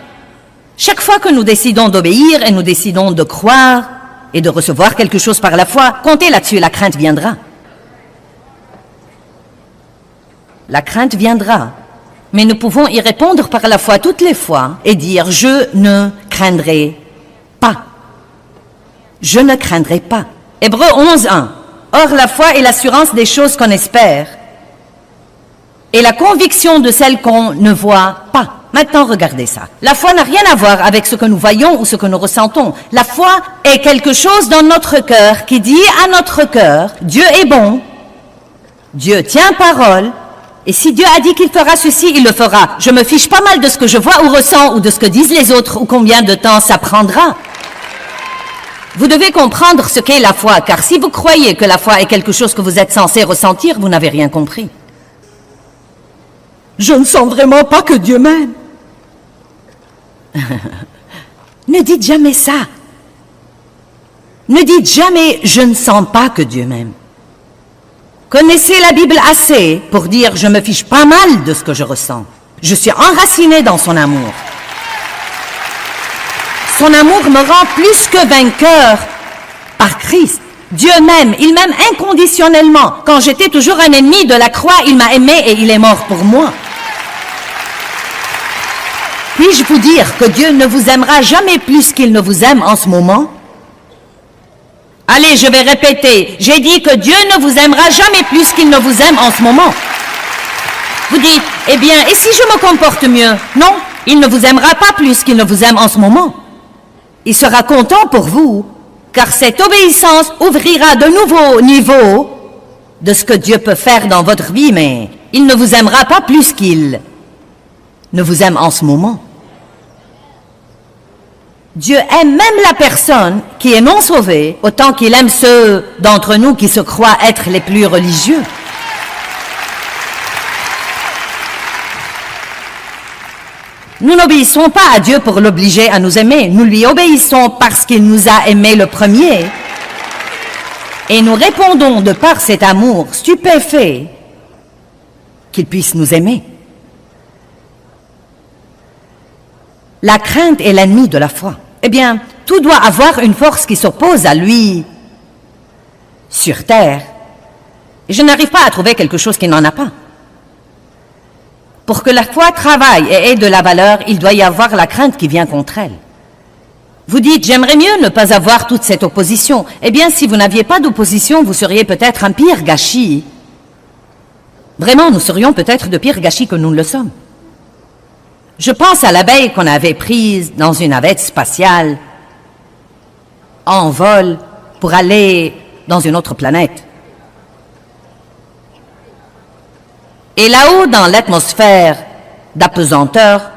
chaque fois que nous décidons d'obéir et nous décidons de croire et de recevoir quelque chose par la foi, comptez là-dessus, la crainte viendra. La crainte viendra, mais nous pouvons y répondre par la foi toutes les fois et dire « Je ne craindrai pas. Je ne craindrai pas. » Hébreux 11, 1. Or, la foi est l'assurance des choses qu'on espère et la conviction de celles qu'on ne voit pas. Maintenant, regardez ça. La foi n'a rien à voir avec ce que nous voyons ou ce que nous ressentons. La foi est quelque chose dans notre cœur qui dit à notre cœur, Dieu est bon, Dieu tient parole, et si Dieu a dit qu'il fera ceci, il le fera. Je me fiche pas mal de ce que je vois ou ressens ou de ce que disent les autres ou combien de temps ça prendra. Vous devez comprendre ce qu'est la foi, car si vous croyez que la foi est quelque chose que vous êtes censé ressentir, vous n'avez rien compris. Je ne sens vraiment pas que Dieu m'aime. Ne dites jamais ça. Ne dites jamais « je ne sens pas que Dieu m'aime ». Connaissez la Bible assez pour dire « je me fiche pas mal de ce que je ressens ». Je suis enraciné dans son amour. Son amour me rend plus que vainqueur par Christ. Dieu m'aime, il m'aime inconditionnellement. Quand j'étais toujours un ennemi de la croix, il m'a aimé et il est mort pour moi. Puis-je vous dire que Dieu ne vous aimera jamais plus qu'il ne vous aime en ce moment? Allez, je vais répéter. J'ai dit que Dieu ne vous aimera jamais plus qu'il ne vous aime en ce moment. Vous dites, eh bien, et si je me comporte mieux? Non, il ne vous aimera pas plus qu'il ne vous aime en ce moment. Il sera content pour vous, car cette obéissance ouvrira de nouveaux niveaux de ce que Dieu peut faire dans votre vie, mais il ne vous aimera pas plus qu'il ne vous aime en ce moment. Dieu aime même la personne qui est non sauvée, autant qu'il aime ceux d'entre nous qui se croient être les plus religieux. Nous n'obéissons pas à Dieu pour l'obliger à nous aimer, nous lui obéissons parce qu'il nous a aimés le premier. Et nous répondons de par cet amour stupéfait qu'il puisse nous aimer. La crainte est l'ennemi de la foi. Eh bien, tout doit avoir une force qui s'oppose à lui sur terre. Et je n'arrive pas à trouver quelque chose qui n'en a pas. Pour que la foi travaille et ait de la valeur, il doit y avoir la crainte qui vient contre elle. Vous dites, j'aimerais mieux ne pas avoir toute cette opposition. Eh bien, si vous n'aviez pas d'opposition, vous seriez peut-être un pire gâchis. Vraiment, nous serions peut-être de pires gâchis que nous ne le sommes. Je pense à l'abeille qu'on avait prise dans une navette spatiale, en vol, pour aller dans une autre planète. Et là-haut, dans l'atmosphère d'apesanteur,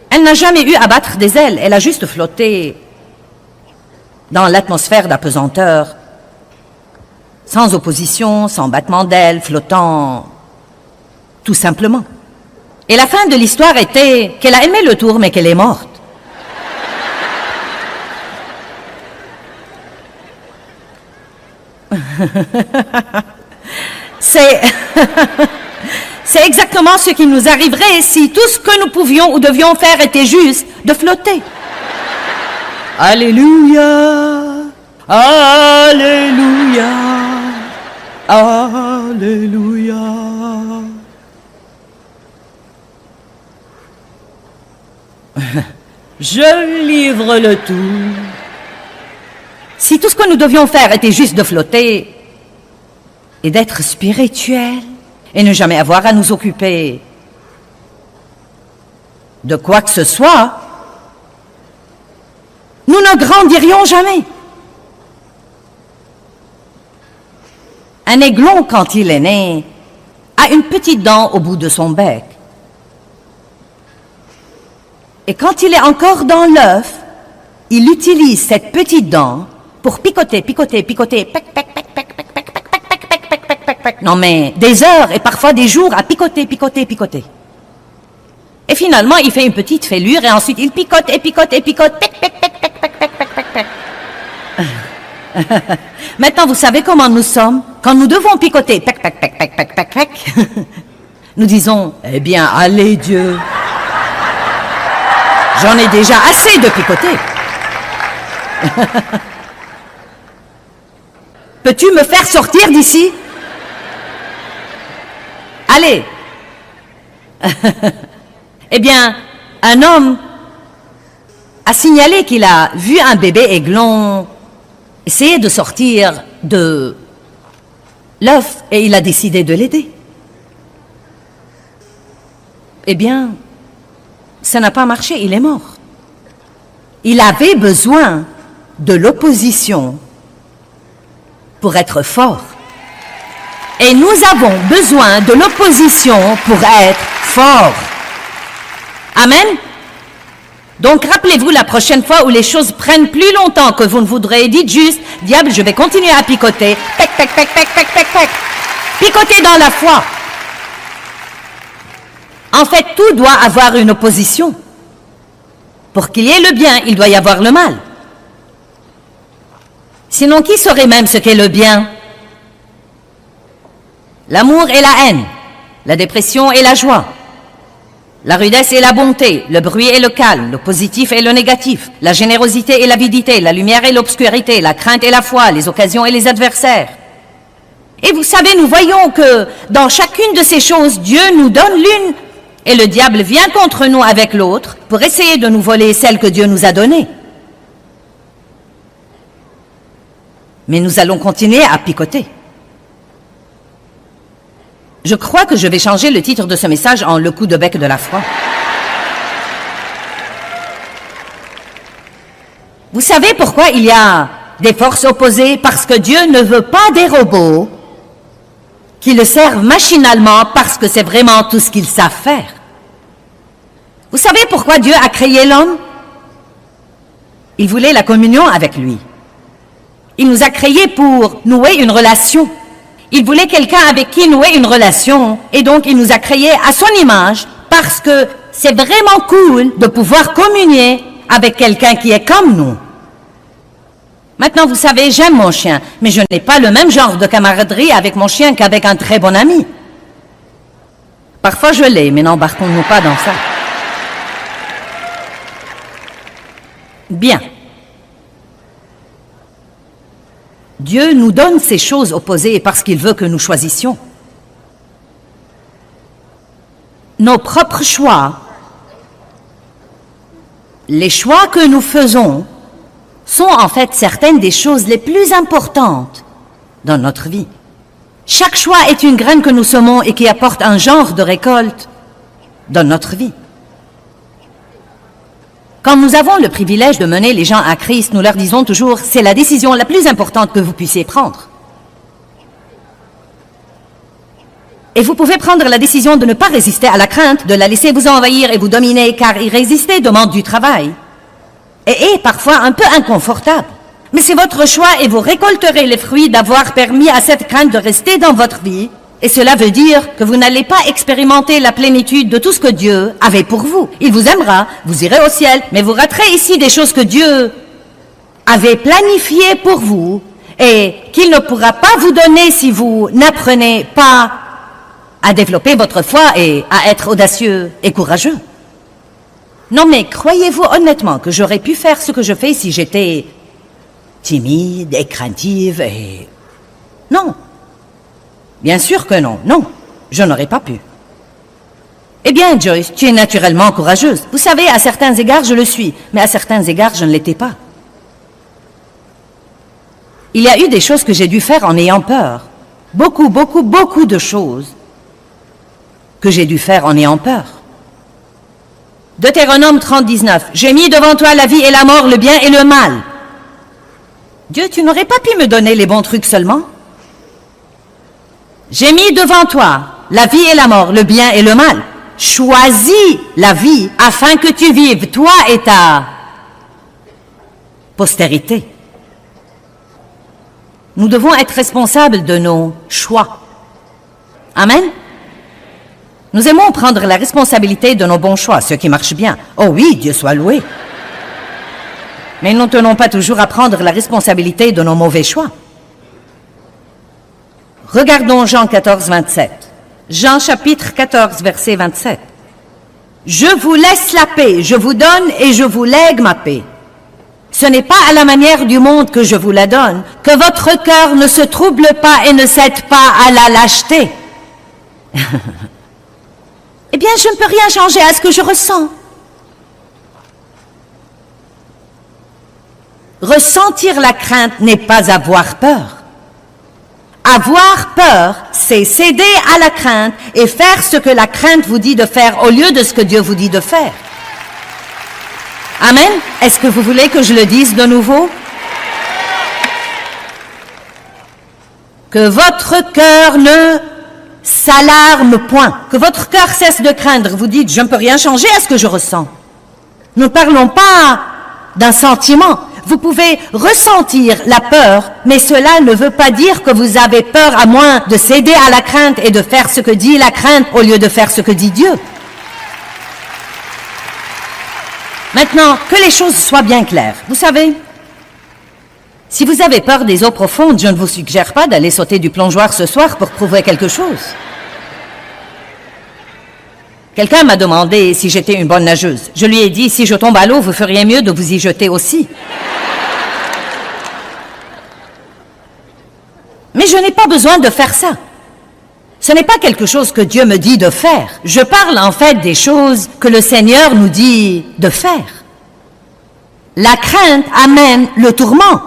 elle n'a jamais eu à battre des ailes, elle a juste flotté dans l'atmosphère d'apesanteur, sans opposition, sans battement d'ailes, flottant, tout simplement. Et la fin de l'histoire était qu'elle a aimé le tour, mais qu'elle est morte. C'est exactement ce qui nous arriverait si tout ce que nous pouvions ou devions faire était juste de flotter. Alléluia, Alléluia, Alléluia. Je livre le tout. Si tout ce que nous devions faire était juste de flotter et d'être spirituel et ne jamais avoir à nous occuper de quoi que ce soit, nous ne grandirions jamais. Un aiglon, quand il est né, a une petite dent au bout de son bec. Et quand il est encore dans l'œuf, il utilise cette petite dent pour picoter, picoter, picoter, pec, pec, pec, pec, pec, pec, pec, pec, pec, pec, pec, pec, pec, pec. Non mais des heures et parfois des jours à picoter, picoter, picoter. Et finalement, il fait une petite fêlure et ensuite il picote et picote et picote, pec, pec, pec, pec, pec, pec, pec, pec, pec. Maintenant, vous savez comment nous sommes? Quand nous devons picoter, pec, pec, pec, pec, pec, pec, pec, nous disons, eh bien, allez Dieu. J'en ai déjà assez de picoter. Peux-tu me faire sortir d'ici? Allez. Eh bien, un homme a signalé qu'il a vu un bébé aiglon essayer de sortir de l'œuf et il a décidé de l'aider. Eh bien, ça n'a pas marché, il est mort. Il avait besoin de l'opposition pour être fort. Et nous avons besoin de l'opposition pour être forts. Amen. Donc rappelez-vous la prochaine fois où les choses prennent plus longtemps que vous ne voudrez, dites juste, diable, je vais continuer à picoter. Pec, pec, pec, pec, pec, pec, pec. Picoter dans la foi. En fait, tout doit avoir une opposition. Pour qu'il y ait le bien, il doit y avoir le mal. Sinon, qui saurait même ce qu'est le bien? L'amour et la haine, la dépression et la joie, la rudesse et la bonté, le bruit et le calme, le positif et le négatif, la générosité et l'avidité, la lumière et l'obscurité, la crainte et la foi, les occasions et les adversaires. Et vous savez, nous voyons que dans chacune de ces choses, Dieu nous donne l'une et le diable vient contre nous avec l'autre pour essayer de nous voler celle que Dieu nous a donnée. Mais nous allons continuer à picoter. Je crois que je vais changer le titre de ce message en le coup de bec de la foi. Vous savez pourquoi il y a des forces opposées? Parce que Dieu ne veut pas des robots qui le servent machinalement parce que c'est vraiment tout ce qu'ils savent faire. Vous savez pourquoi Dieu a créé l'homme? Il voulait la communion avec lui. Il nous a créés pour nouer une relation. Il voulait quelqu'un avec qui nouer une relation. Et donc, il nous a créés à son image parce que c'est vraiment cool de pouvoir communier avec quelqu'un qui est comme nous. Maintenant, vous savez, j'aime mon chien, mais je n'ai pas le même genre de camaraderie avec mon chien qu'avec un très bon ami. Parfois, je l'ai, mais n'embarquons-nous pas dans ça. Bien. Dieu nous donne ces choses opposées parce qu'il veut que nous choisissions. Nos propres choix, les choix que nous faisons, sont en fait certaines des choses les plus importantes dans notre vie. Chaque choix est une graine que nous semons et qui apporte un genre de récolte dans notre vie. Quand nous avons le privilège de mener les gens à Christ, nous leur disons toujours, c'est la décision la plus importante que vous puissiez prendre. Et vous pouvez prendre la décision de ne pas résister à la crainte, de la laisser vous envahir et vous dominer, car y résister demande du travail et est parfois un peu inconfortable. Mais c'est votre choix et vous récolterez les fruits d'avoir permis à cette crainte de rester dans votre vie. Et cela veut dire que vous n'allez pas expérimenter la plénitude de tout ce que Dieu avait pour vous. Il vous aimera, vous irez au ciel, mais vous raterez ici des choses que Dieu avait planifiées pour vous et qu'il ne pourra pas vous donner si vous n'apprenez pas à développer votre foi et à être audacieux et courageux. Non, mais croyez-vous honnêtement que j'aurais pu faire ce que je fais si j'étais timide et craintive et... Non. Bien sûr que non. Non, je n'aurais pas pu. Eh bien, Joyce, tu es naturellement courageuse. Vous savez, à certains égards, je le suis, mais à certains égards, je ne l'étais pas. Il y a eu des choses que j'ai dû faire en ayant peur. Beaucoup, beaucoup, beaucoup de choses que j'ai dû faire en ayant peur. Deutéronome 30, 19. J'ai mis devant toi la vie et la mort, le bien et le mal. Dieu, tu n'aurais pas pu me donner les bons trucs seulement? J'ai mis devant toi la vie et la mort, le bien et le mal. Choisis la vie afin que tu vives, toi et ta postérité. Nous devons être responsables de nos choix. Amen. Nous aimons prendre la responsabilité de nos bons choix, ce qui marche bien. Oh oui, Dieu soit loué. Mais nous ne tenons pas toujours à prendre la responsabilité de nos mauvais choix. Regardons Jean 14, 27. Jean chapitre 14, verset 27. Je vous laisse la paix, je vous donne et je vous lègue ma paix. Ce n'est pas à la manière du monde que je vous la donne, que votre cœur ne se trouble pas et ne cède pas à la lâcheté. Eh bien, je ne peux rien changer à ce que je ressens. Ressentir la crainte n'est pas avoir peur. Avoir peur, c'est céder à la crainte et faire ce que la crainte vous dit de faire au lieu de ce que Dieu vous dit de faire. Amen. Est-ce que vous voulez que je le dise de nouveau? Que votre cœur ne s'alarme point. Que votre cœur cesse de craindre. Vous dites, je ne peux rien changer à ce que je ressens. Nous ne parlons pas d'un sentiment. Vous pouvez ressentir la peur, mais cela ne veut pas dire que vous avez peur à moins de céder à la crainte et de faire ce que dit la crainte au lieu de faire ce que dit Dieu. Maintenant, que les choses soient bien claires. Vous savez, si vous avez peur des eaux profondes, je ne vous suggère pas d'aller sauter du plongeoir ce soir pour prouver quelque chose. Quelqu'un m'a demandé si j'étais une bonne nageuse. Je lui ai dit, si je tombe à l'eau, vous feriez mieux de vous y jeter aussi. Mais je n'ai pas besoin de faire ça. Ce n'est pas quelque chose que Dieu me dit de faire. Je parle en fait des choses que le Seigneur nous dit de faire. La crainte amène le tourment,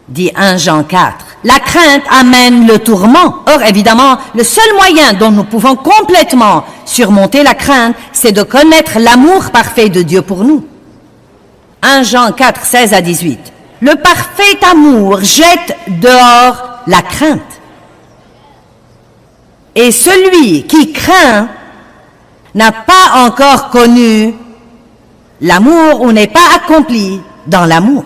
dit 1 Jean 4. La crainte amène le tourment. Or, évidemment, le seul moyen dont nous pouvons complètement surmonter la crainte, c'est de connaître l'amour parfait de Dieu pour nous. 1 Jean 4, 16 à 18. Le parfait amour jette dehors la crainte. Et celui qui craint n'a pas encore connu l'amour ou n'est pas accompli dans l'amour.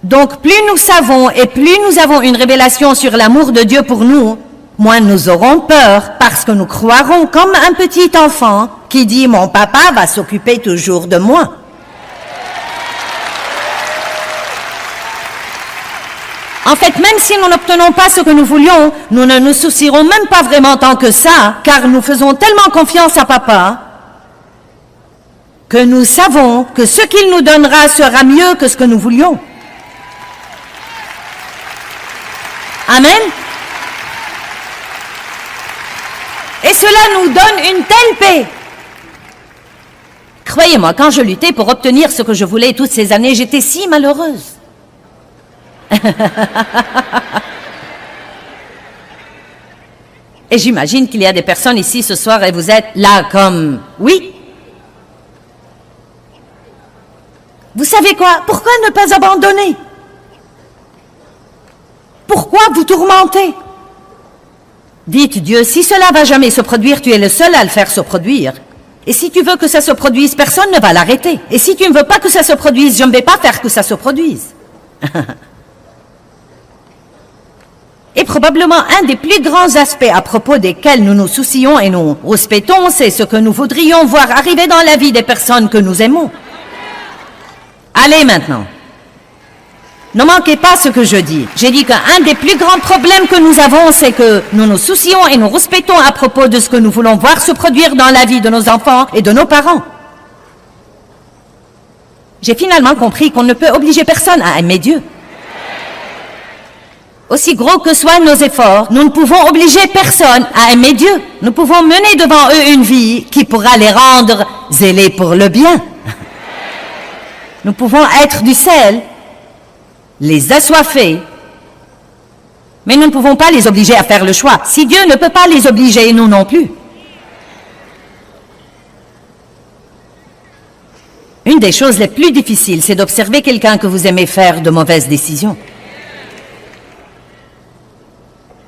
Donc, plus nous savons et plus nous avons une révélation sur l'amour de Dieu pour nous, moins nous aurons peur parce que nous croirons comme un petit enfant qui dit « Mon papa va s'occuper toujours de moi ». En fait, même si nous n'obtenons pas ce que nous voulions, nous ne nous soucierons même pas vraiment tant que ça, car nous faisons tellement confiance à papa que nous savons que ce qu'il nous donnera sera mieux que ce que nous voulions. Amen. Et cela nous donne une telle paix. Croyez-moi, quand je luttais pour obtenir ce que je voulais toutes ces années, j'étais si malheureuse. Et j'imagine qu'il y a des personnes ici ce soir et vous êtes là comme... Oui. Vous savez quoi? Pourquoi ne pas abandonner? Pourquoi vous tourmenter? Dites Dieu, si cela va jamais se produire, tu es le seul à le faire se produire. Et si tu veux que ça se produise, personne ne va l'arrêter. Et si tu ne veux pas que ça se produise, je ne vais pas faire que ça se produise. Et probablement un des plus grands aspects à propos desquels nous nous soucions et nous respectons, c'est ce que nous voudrions voir arriver dans la vie des personnes que nous aimons. Allez maintenant. Ne manquez pas ce que je dis. J'ai dit qu'un des plus grands problèmes que nous avons, c'est que nous nous soucions et nous respectons à propos de ce que nous voulons voir se produire dans la vie de nos enfants et de nos parents. J'ai finalement compris qu'on ne peut obliger personne à aimer Dieu. Aussi gros que soient nos efforts, nous ne pouvons obliger personne à aimer Dieu. Nous pouvons mener devant eux une vie qui pourra les rendre zélés pour le bien. Nous pouvons être du sel, les assoiffer, mais nous ne pouvons pas les obliger à faire le choix. Si Dieu ne peut pas les obliger, nous non plus. Une des choses les plus difficiles, c'est d'observer quelqu'un que vous aimez faire de mauvaises décisions.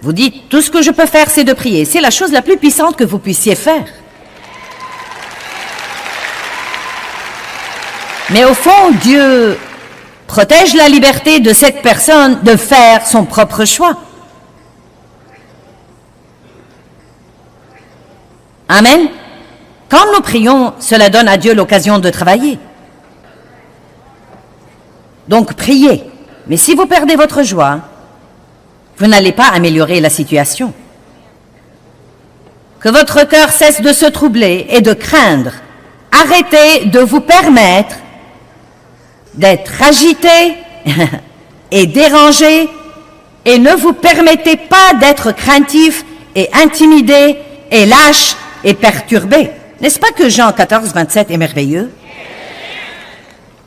Vous dites, tout ce que je peux faire, c'est de prier. C'est la chose la plus puissante que vous puissiez faire. Mais au fond, Dieu protège la liberté de cette personne de faire son propre choix. Amen. Quand nous prions, cela donne à Dieu l'occasion de travailler. Donc priez. Mais si vous perdez votre joie, vous n'allez pas améliorer la situation. Que votre cœur cesse de se troubler et de craindre. Arrêtez de vous permettre d'être agité et dérangé et ne vous permettez pas d'être craintif et intimidé et lâche et perturbé. N'est-ce pas que Jean 14, 27 est merveilleux?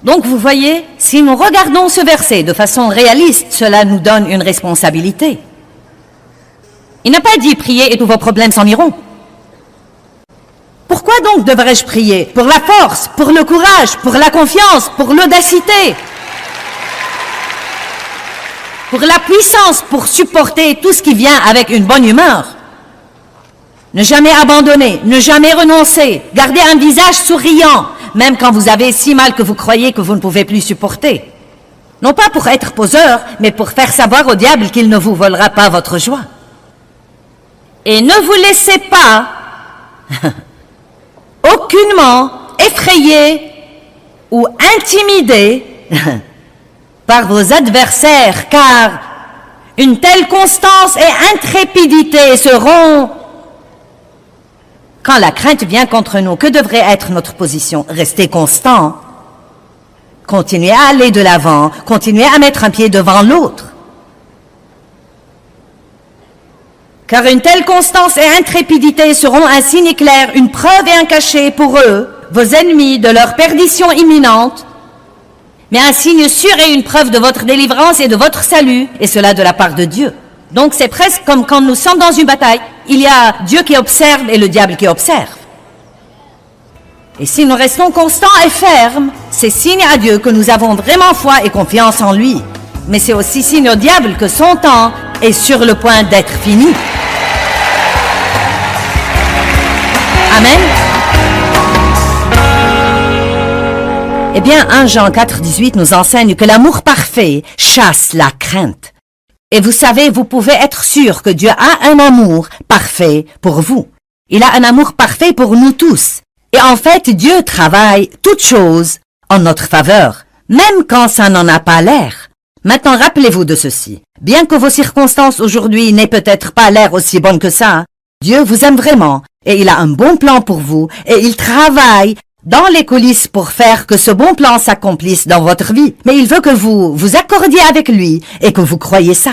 Donc vous voyez, si nous regardons ce verset de façon réaliste, cela nous donne une responsabilité. Il n'a pas dit priez et tous vos problèmes s'en iront. Pourquoi donc devrais-je prier? Pour la force, pour le courage, pour la confiance, pour l'audacité, pour la puissance, pour supporter tout ce qui vient avec une bonne humeur. Ne jamais abandonner, ne jamais renoncer, garder un visage souriant, même quand vous avez si mal que vous croyez que vous ne pouvez plus supporter. Non pas pour être poseur, mais pour faire savoir au diable qu'il ne vous volera pas votre joie. Et ne vous laissez pas aucunement effrayé ou intimidé par vos adversaires, car une telle constance et intrépidité seront... Quand la crainte vient contre nous, que devrait être notre position? Rester constant, continuer à aller de l'avant, continuer à mettre un pied devant l'autre. Car une telle constance et intrépidité seront un signe clair, une preuve et un cachet pour eux, vos ennemis, de leur perdition imminente, mais un signe sûr et une preuve de votre délivrance et de votre salut, et cela de la part de Dieu. Donc c'est presque comme quand nous sommes dans une bataille, il y a Dieu qui observe et le diable qui observe. Et si nous restons constants et fermes, c'est signe à Dieu que nous avons vraiment foi et confiance en lui. Mais c'est aussi signe au diable que son temps est sur le point d'être fini. Amen. Eh bien, 1 Jean 4, 18 nous enseigne que l'amour parfait chasse la crainte. Et vous savez, vous pouvez être sûr que Dieu a un amour parfait pour vous. Il a un amour parfait pour nous tous. Et en fait, Dieu travaille toutes choses en notre faveur, même quand ça n'en a pas l'air. Maintenant, rappelez-vous de ceci. Bien que vos circonstances aujourd'hui n'aient peut-être pas l'air aussi bonnes que ça, Dieu vous aime vraiment et il a un bon plan pour vous et il travaille dans les coulisses pour faire que ce bon plan s'accomplisse dans votre vie. Mais il veut que vous vous accordiez avec lui et que vous croyiez ça.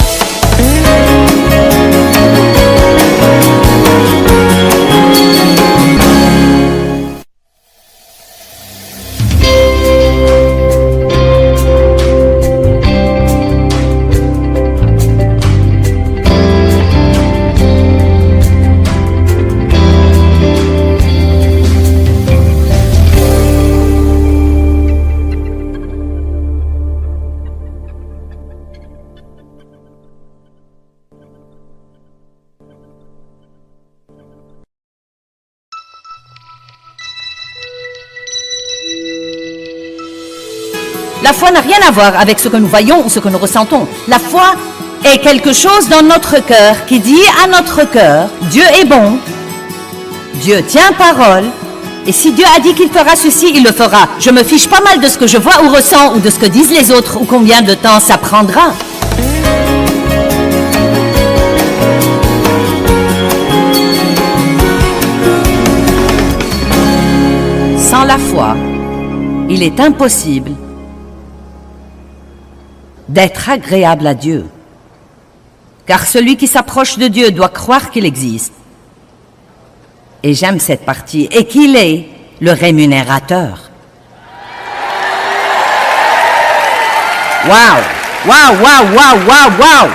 La foi n'a rien à voir avec ce que nous voyons ou ce que nous ressentons. La foi est quelque chose dans notre cœur qui dit à notre cœur, Dieu est bon, Dieu tient parole, et si Dieu a dit qu'il fera ceci, il le fera. Je me fiche pas mal de ce que je vois ou ressens ou de ce que disent les autres ou combien de temps ça prendra. Sans la foi, il est impossible d'être agréable à Dieu. Car celui qui s'approche de Dieu doit croire qu'il existe. Et j'aime cette partie, et qu'il est le rémunérateur. Waouh! Waouh, waouh, waouh, waouh, waouh!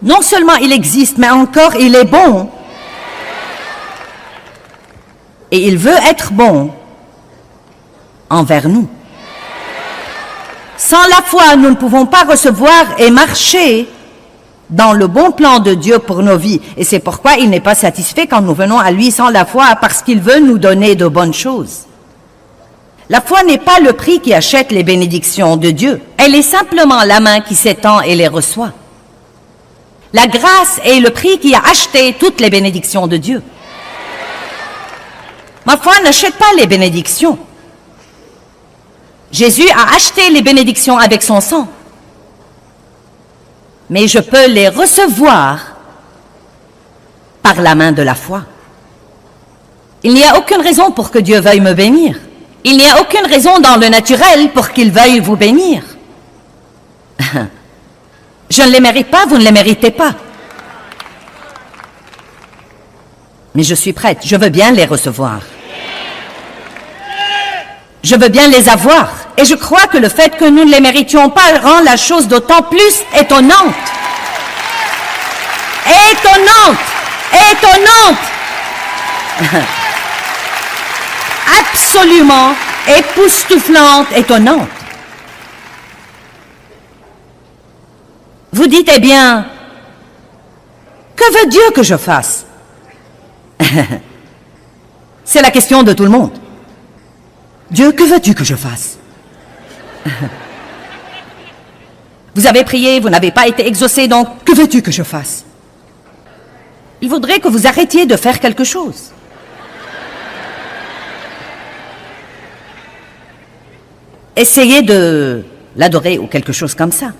Non seulement il existe, mais encore il est bon. Et il veut être bon envers nous. Sans la foi, nous ne pouvons pas recevoir et marcher dans le bon plan de Dieu pour nos vies. Et c'est pourquoi il n'est pas satisfait quand nous venons à lui sans la foi, parce qu'il veut nous donner de bonnes choses. La foi n'est pas le prix qui achète les bénédictions de Dieu. Elle est simplement la main qui s'étend et les reçoit. La grâce est le prix qui a acheté toutes les bénédictions de Dieu. Ma foi n'achète pas les bénédictions. Jésus a acheté les bénédictions avec son sang. Mais je peux les recevoir par la main de la foi. Il n'y a aucune raison pour que Dieu veuille me bénir. Il n'y a aucune raison dans le naturel pour qu'il veuille vous bénir. Je ne les mérite pas, vous ne les méritez pas. Mais je suis prête, je veux bien les recevoir. Je veux bien les avoir. Et je crois que le fait que nous ne les méritions pas rend la chose d'autant plus étonnante. Étonnante! Étonnante! Absolument époustouflante, étonnante. Vous dites, eh bien, que veut Dieu que je fasse? C'est la question de tout le monde. Dieu, que veux-tu que je fasse? Vous avez prié, vous n'avez pas été exaucé, donc que veux-tu que je fasse? Il faudrait que vous arrêtiez de faire quelque chose. Essayez de l'adorer ou quelque chose comme ça.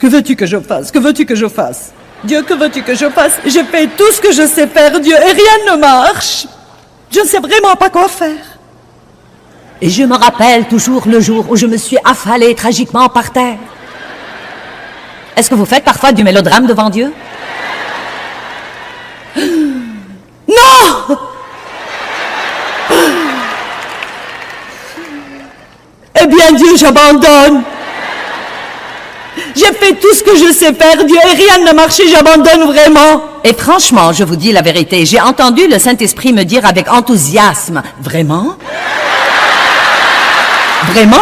Que veux-tu que je fasse? Que veux-tu que je fasse? Dieu, que veux-tu que je fasse? J'ai fait tout ce que je sais faire, Dieu, et rien ne marche. Je ne sais vraiment pas quoi faire. Et je me rappelle toujours le jour où je me suis affalée tragiquement par terre. Est-ce que vous faites parfois du mélodrame devant Dieu? Non! Eh bien, Dieu, j'abandonne. J'ai fait tout ce que je sais faire, Dieu, et rien ne marchait, j'abandonne vraiment. Et franchement, je vous dis la vérité, j'ai entendu le Saint-Esprit me dire avec enthousiasme, « Vraiment? Vraiment? »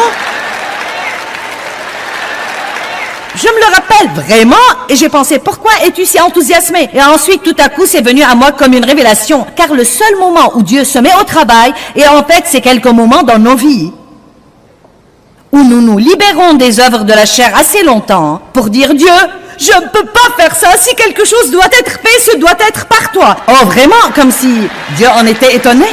Je me le rappelle, vraiment, et j'ai pensé, pourquoi es-tu si enthousiasmé? Et ensuite, tout à coup, c'est venu à moi comme une révélation, car le seul moment où Dieu se met au travail, et en fait, c'est quelques moments dans nos vies, où nous nous libérons des œuvres de la chair assez longtemps pour dire, Dieu, je ne peux pas faire ça, si quelque chose doit être fait, ce doit être par toi. Oh, vraiment, comme si Dieu en était étonné.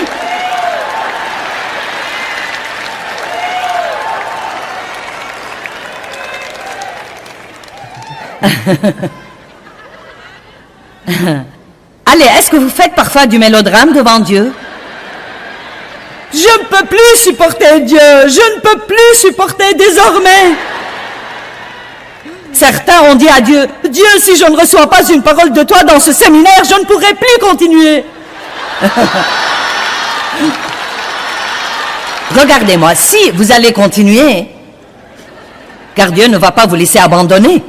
Allez, est-ce que vous faites parfois du mélodrame devant Dieu? Je ne peux plus supporter Dieu, je ne peux plus supporter désormais. Certains ont dit à Dieu, « Dieu, si je ne reçois pas une parole de toi dans ce séminaire, je ne pourrai plus continuer. » Regardez-moi, si vous allez continuer, car Dieu ne va pas vous laisser abandonner.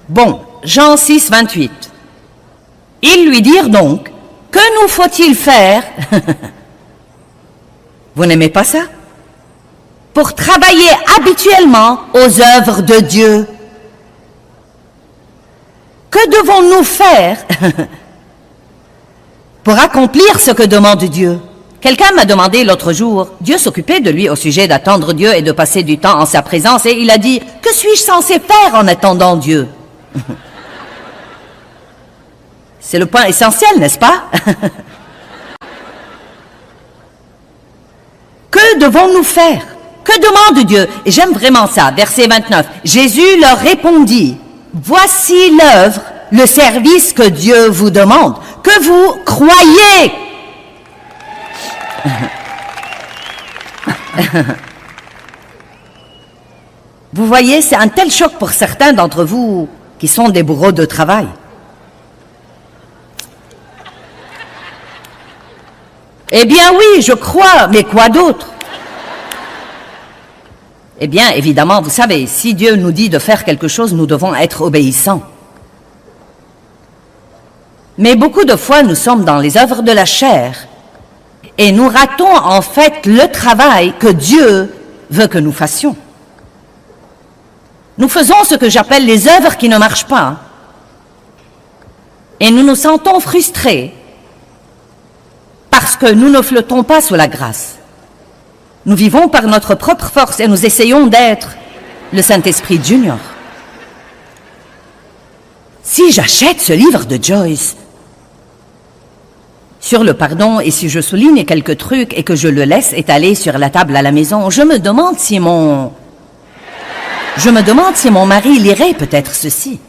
Bon, Jean 6, 28. Ils lui dirent donc, « Que nous faut-il faire ?» Vous n'aimez pas ça? Pour travailler habituellement aux œuvres de Dieu. Que devons-nous faire pour accomplir ce que demande Dieu? Quelqu'un m'a demandé l'autre jour, Dieu s'occupait de lui au sujet d'attendre Dieu et de passer du temps en sa présence, et il a dit, que suis-je censé faire en attendant Dieu? C'est le point essentiel, n'est-ce pas? Que devons-nous faire? Que demande Dieu? Et j'aime vraiment ça, verset 29. Jésus leur répondit, voici l'œuvre, le service que Dieu vous demande, que vous croyez. Vous voyez, c'est un tel choc pour certains d'entre vous qui sont des bourreaux de travail. Eh bien oui, je crois, mais quoi d'autre? Eh bien, évidemment, vous savez, si Dieu nous dit de faire quelque chose, nous devons être obéissants. Mais beaucoup de fois, nous sommes dans les œuvres de la chair et nous ratons en fait le travail que Dieu veut que nous fassions. Nous faisons ce que j'appelle les œuvres qui ne marchent pas et nous nous sentons frustrés parce que nous ne flottons pas sous la grâce. Nous vivons par notre propre force et nous essayons d'être le Saint-Esprit Junior. Si j'achète ce livre de Joyce sur le pardon et si je souligne quelques trucs et que je le laisse étaler sur la table à la maison, je me demande si mon mari lirait peut-être ceci.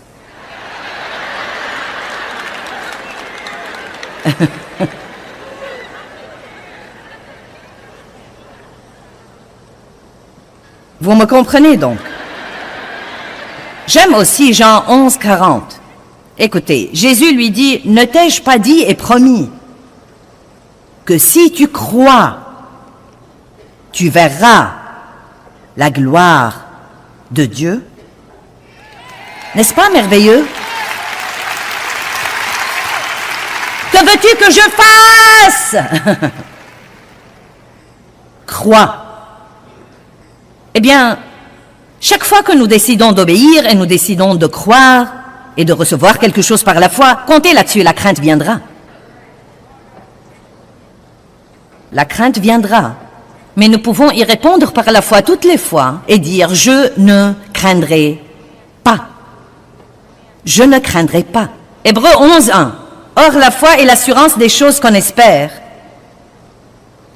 Vous me comprenez donc? J'aime aussi Jean 11, 40. Écoutez, Jésus lui dit, ne t'ai-je pas dit et promis que si tu crois, tu verras la gloire de Dieu? N'est-ce pas merveilleux? Que veux-tu que je fasse? Crois. Eh bien, chaque fois que nous décidons d'obéir et nous décidons de croire et de recevoir quelque chose par la foi, comptez là-dessus, la crainte viendra. La crainte viendra, mais nous pouvons y répondre par la foi toutes les fois et dire « Je ne craindrai pas. Je ne craindrai pas. » Hébreux 11, 1. Or, la foi est l'assurance des choses qu'on espère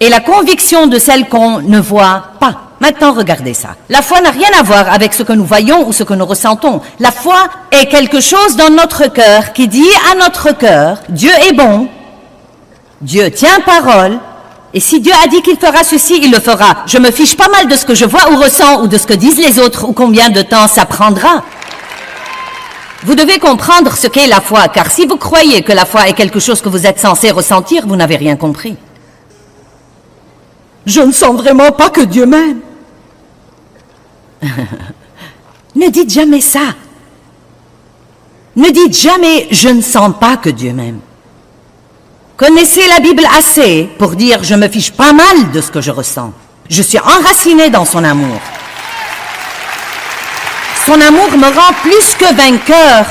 et la conviction de celles qu'on ne voit pas. Maintenant, regardez ça. La foi n'a rien à voir avec ce que nous voyons ou ce que nous ressentons. La foi est quelque chose dans notre cœur qui dit à notre cœur, Dieu est bon, Dieu tient parole, et si Dieu a dit qu'il fera ceci, il le fera. Je me fiche pas mal de ce que je vois ou ressens ou de ce que disent les autres ou combien de temps ça prendra. Vous devez comprendre ce qu'est la foi, car si vous croyez que la foi est quelque chose que vous êtes censé ressentir, vous n'avez rien compris. Je ne sens vraiment pas que Dieu m'aime. Ne dites jamais ça. Ne dites jamais « je ne sens pas que Dieu m'aime ». Connaissez la Bible assez pour dire « je me fiche pas mal de ce que je ressens ». Je suis enraciné dans son amour. Son amour me rend plus que vainqueur.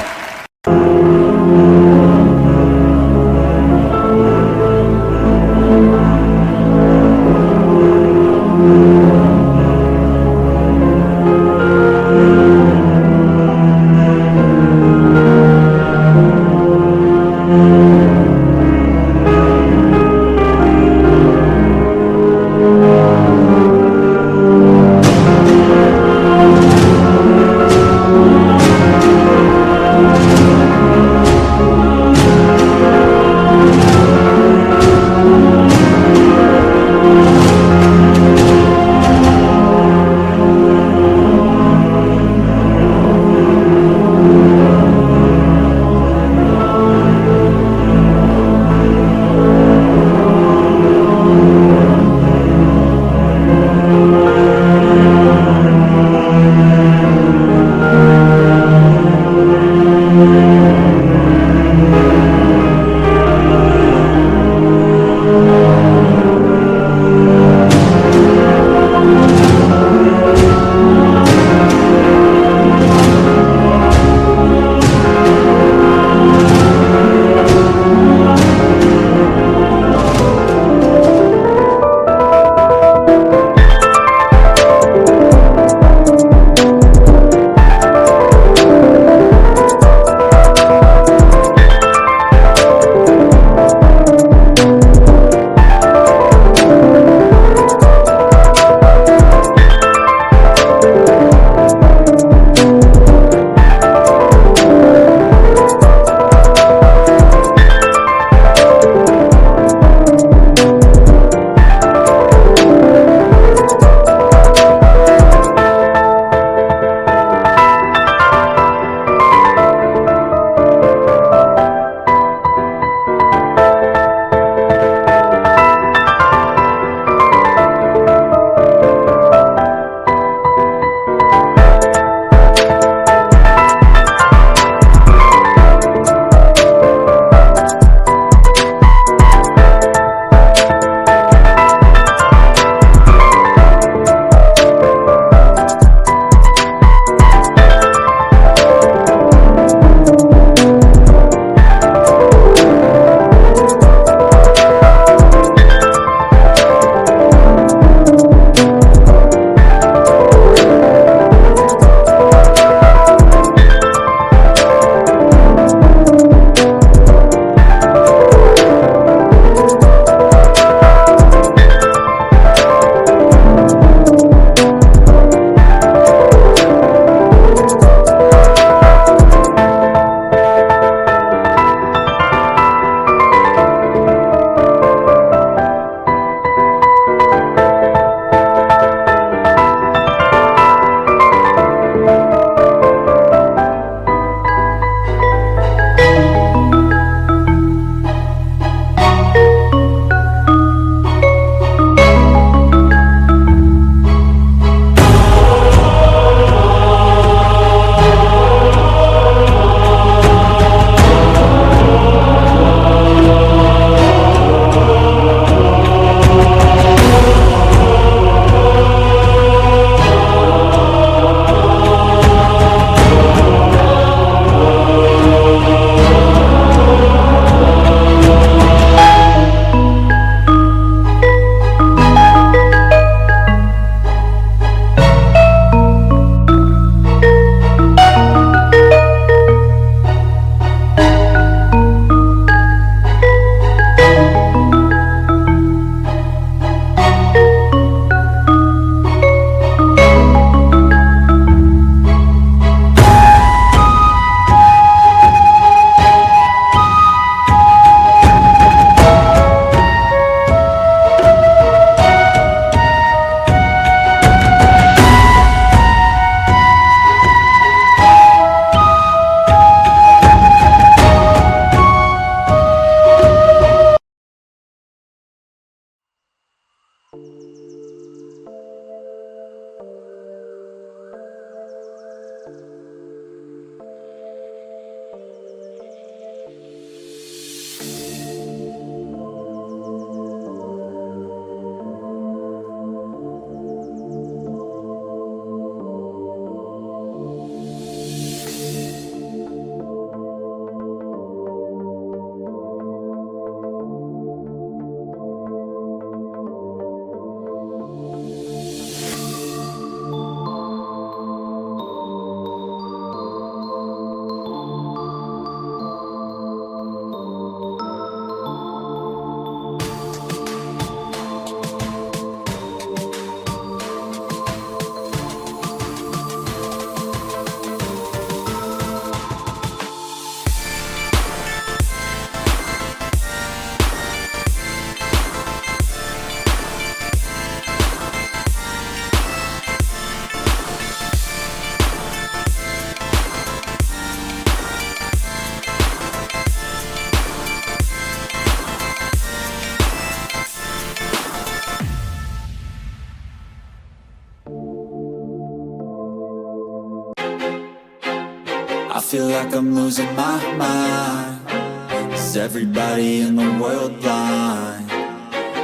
like I'm losing my mind. Is everybody in the world blind?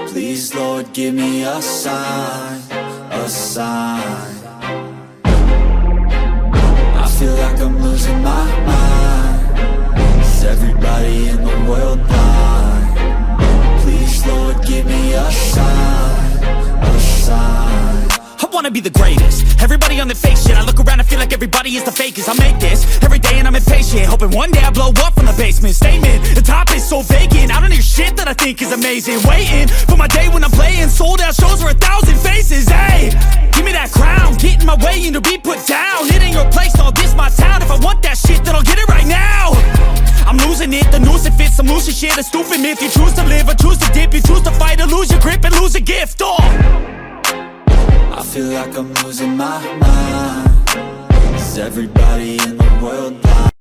Please, Lord, give me a sign, a sign. I feel like I'm losing my mind. Is everybody in the world blind? Please, Lord, give me a sign, a sign. I wanna be the greatest. Everybody on the fake shit. I look around and feel like everybody is the fakest. I make this every day and I'm impatient, hoping one day I blow up from the basement. Statement, the top is so vacant. I don't hear shit that I think is amazing. Waiting for my day when I'm playing sold out shows for 1,000 faces. Hey, give me that crown, get in my way and to be put down. It ain't your place, all this my town. If I want that shit, then I'll get it right now. I'm losing it, the noose it fits, some losing shit, a stupid myth. You choose to live or choose to dip, you choose to fight or lose your grip and lose a gift. I feel like I'm losing my mind. Is everybody in the world blind?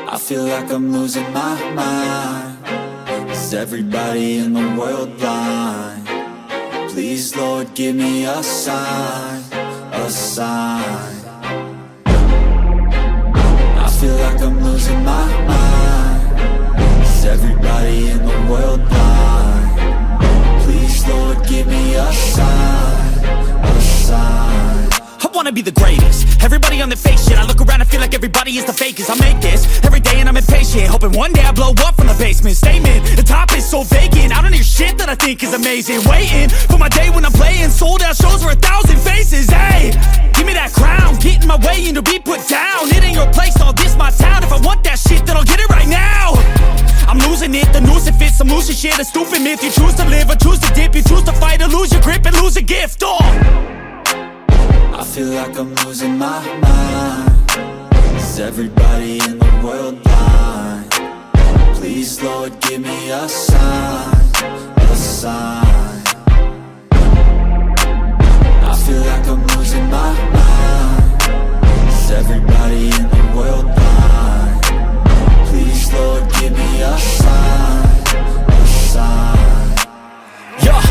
I feel like I'm losing my mind. Is everybody in the world blind? Please, Lord, give me a sign, a sign. I feel like I'm losing my mind. Is everybody in the world blind? Please, Lord, give me a sign, a sign. I wanna be the greatest. Everybody on the fake shit. I look around and feel like everybody is the fakest. I make this every day and I'm impatient, hoping one day I blow up from the basement. Statement, the top is so vacant. I don't hear shit that I think is amazing. Waiting for my day when I'm playing sold out shows for 1,000 faces. Hey, give me that crown, get in my way and to be put down. It ain't your place, all this my town. If I want that shit, then I'll get it right now. I'm losing it, the noose it fits, some losing shit, a stupid myth. You choose to live or choose to dip, you choose to fight or lose your grip and lose a gift. I feel like I'm losing my mind. Is everybody in the world blind? Please, Lord, give me a sign, a sign. I feel like I'm losing my mind. Is everybody in the world blind? Please, Lord, give me a sign, a sign. Yeah.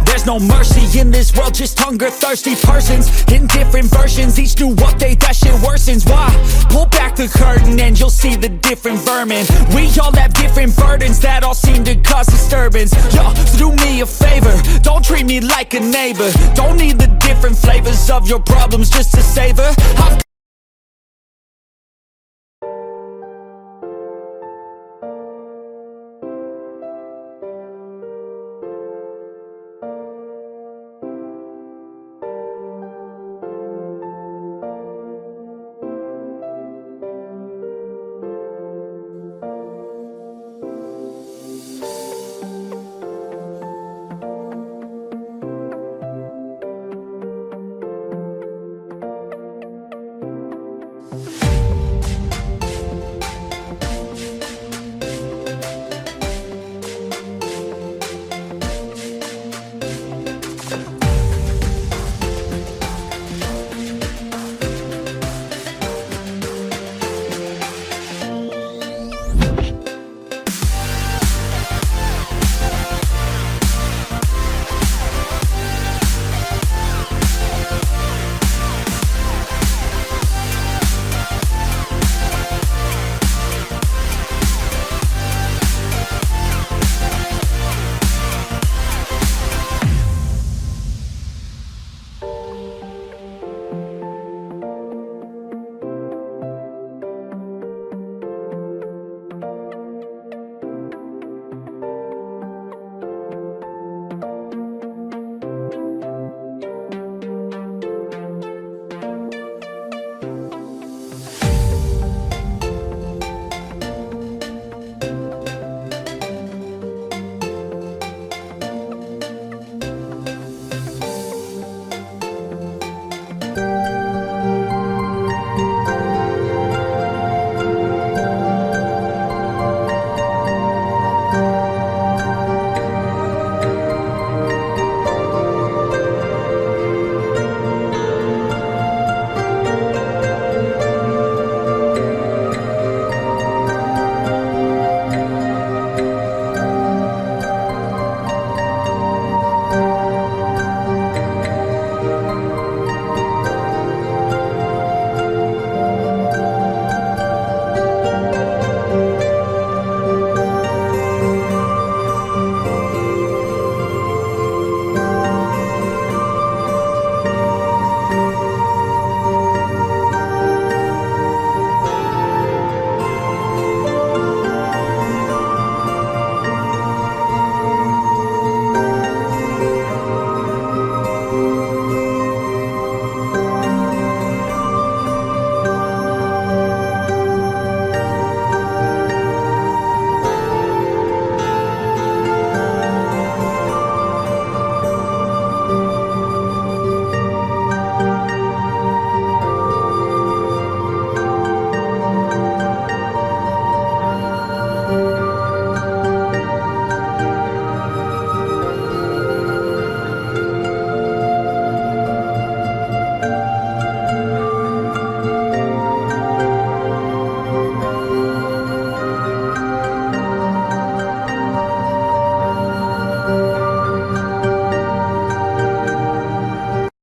There's no mercy in this world, just hunger-thirsty persons in different versions, each new update, that shit worsens. Why? Pull back the curtain and you'll see the different vermin. We all have different burdens that all seem to cause disturbance. Yo, do me a favor, don't treat me like a neighbor. Don't need the different flavors of your problems just to savor.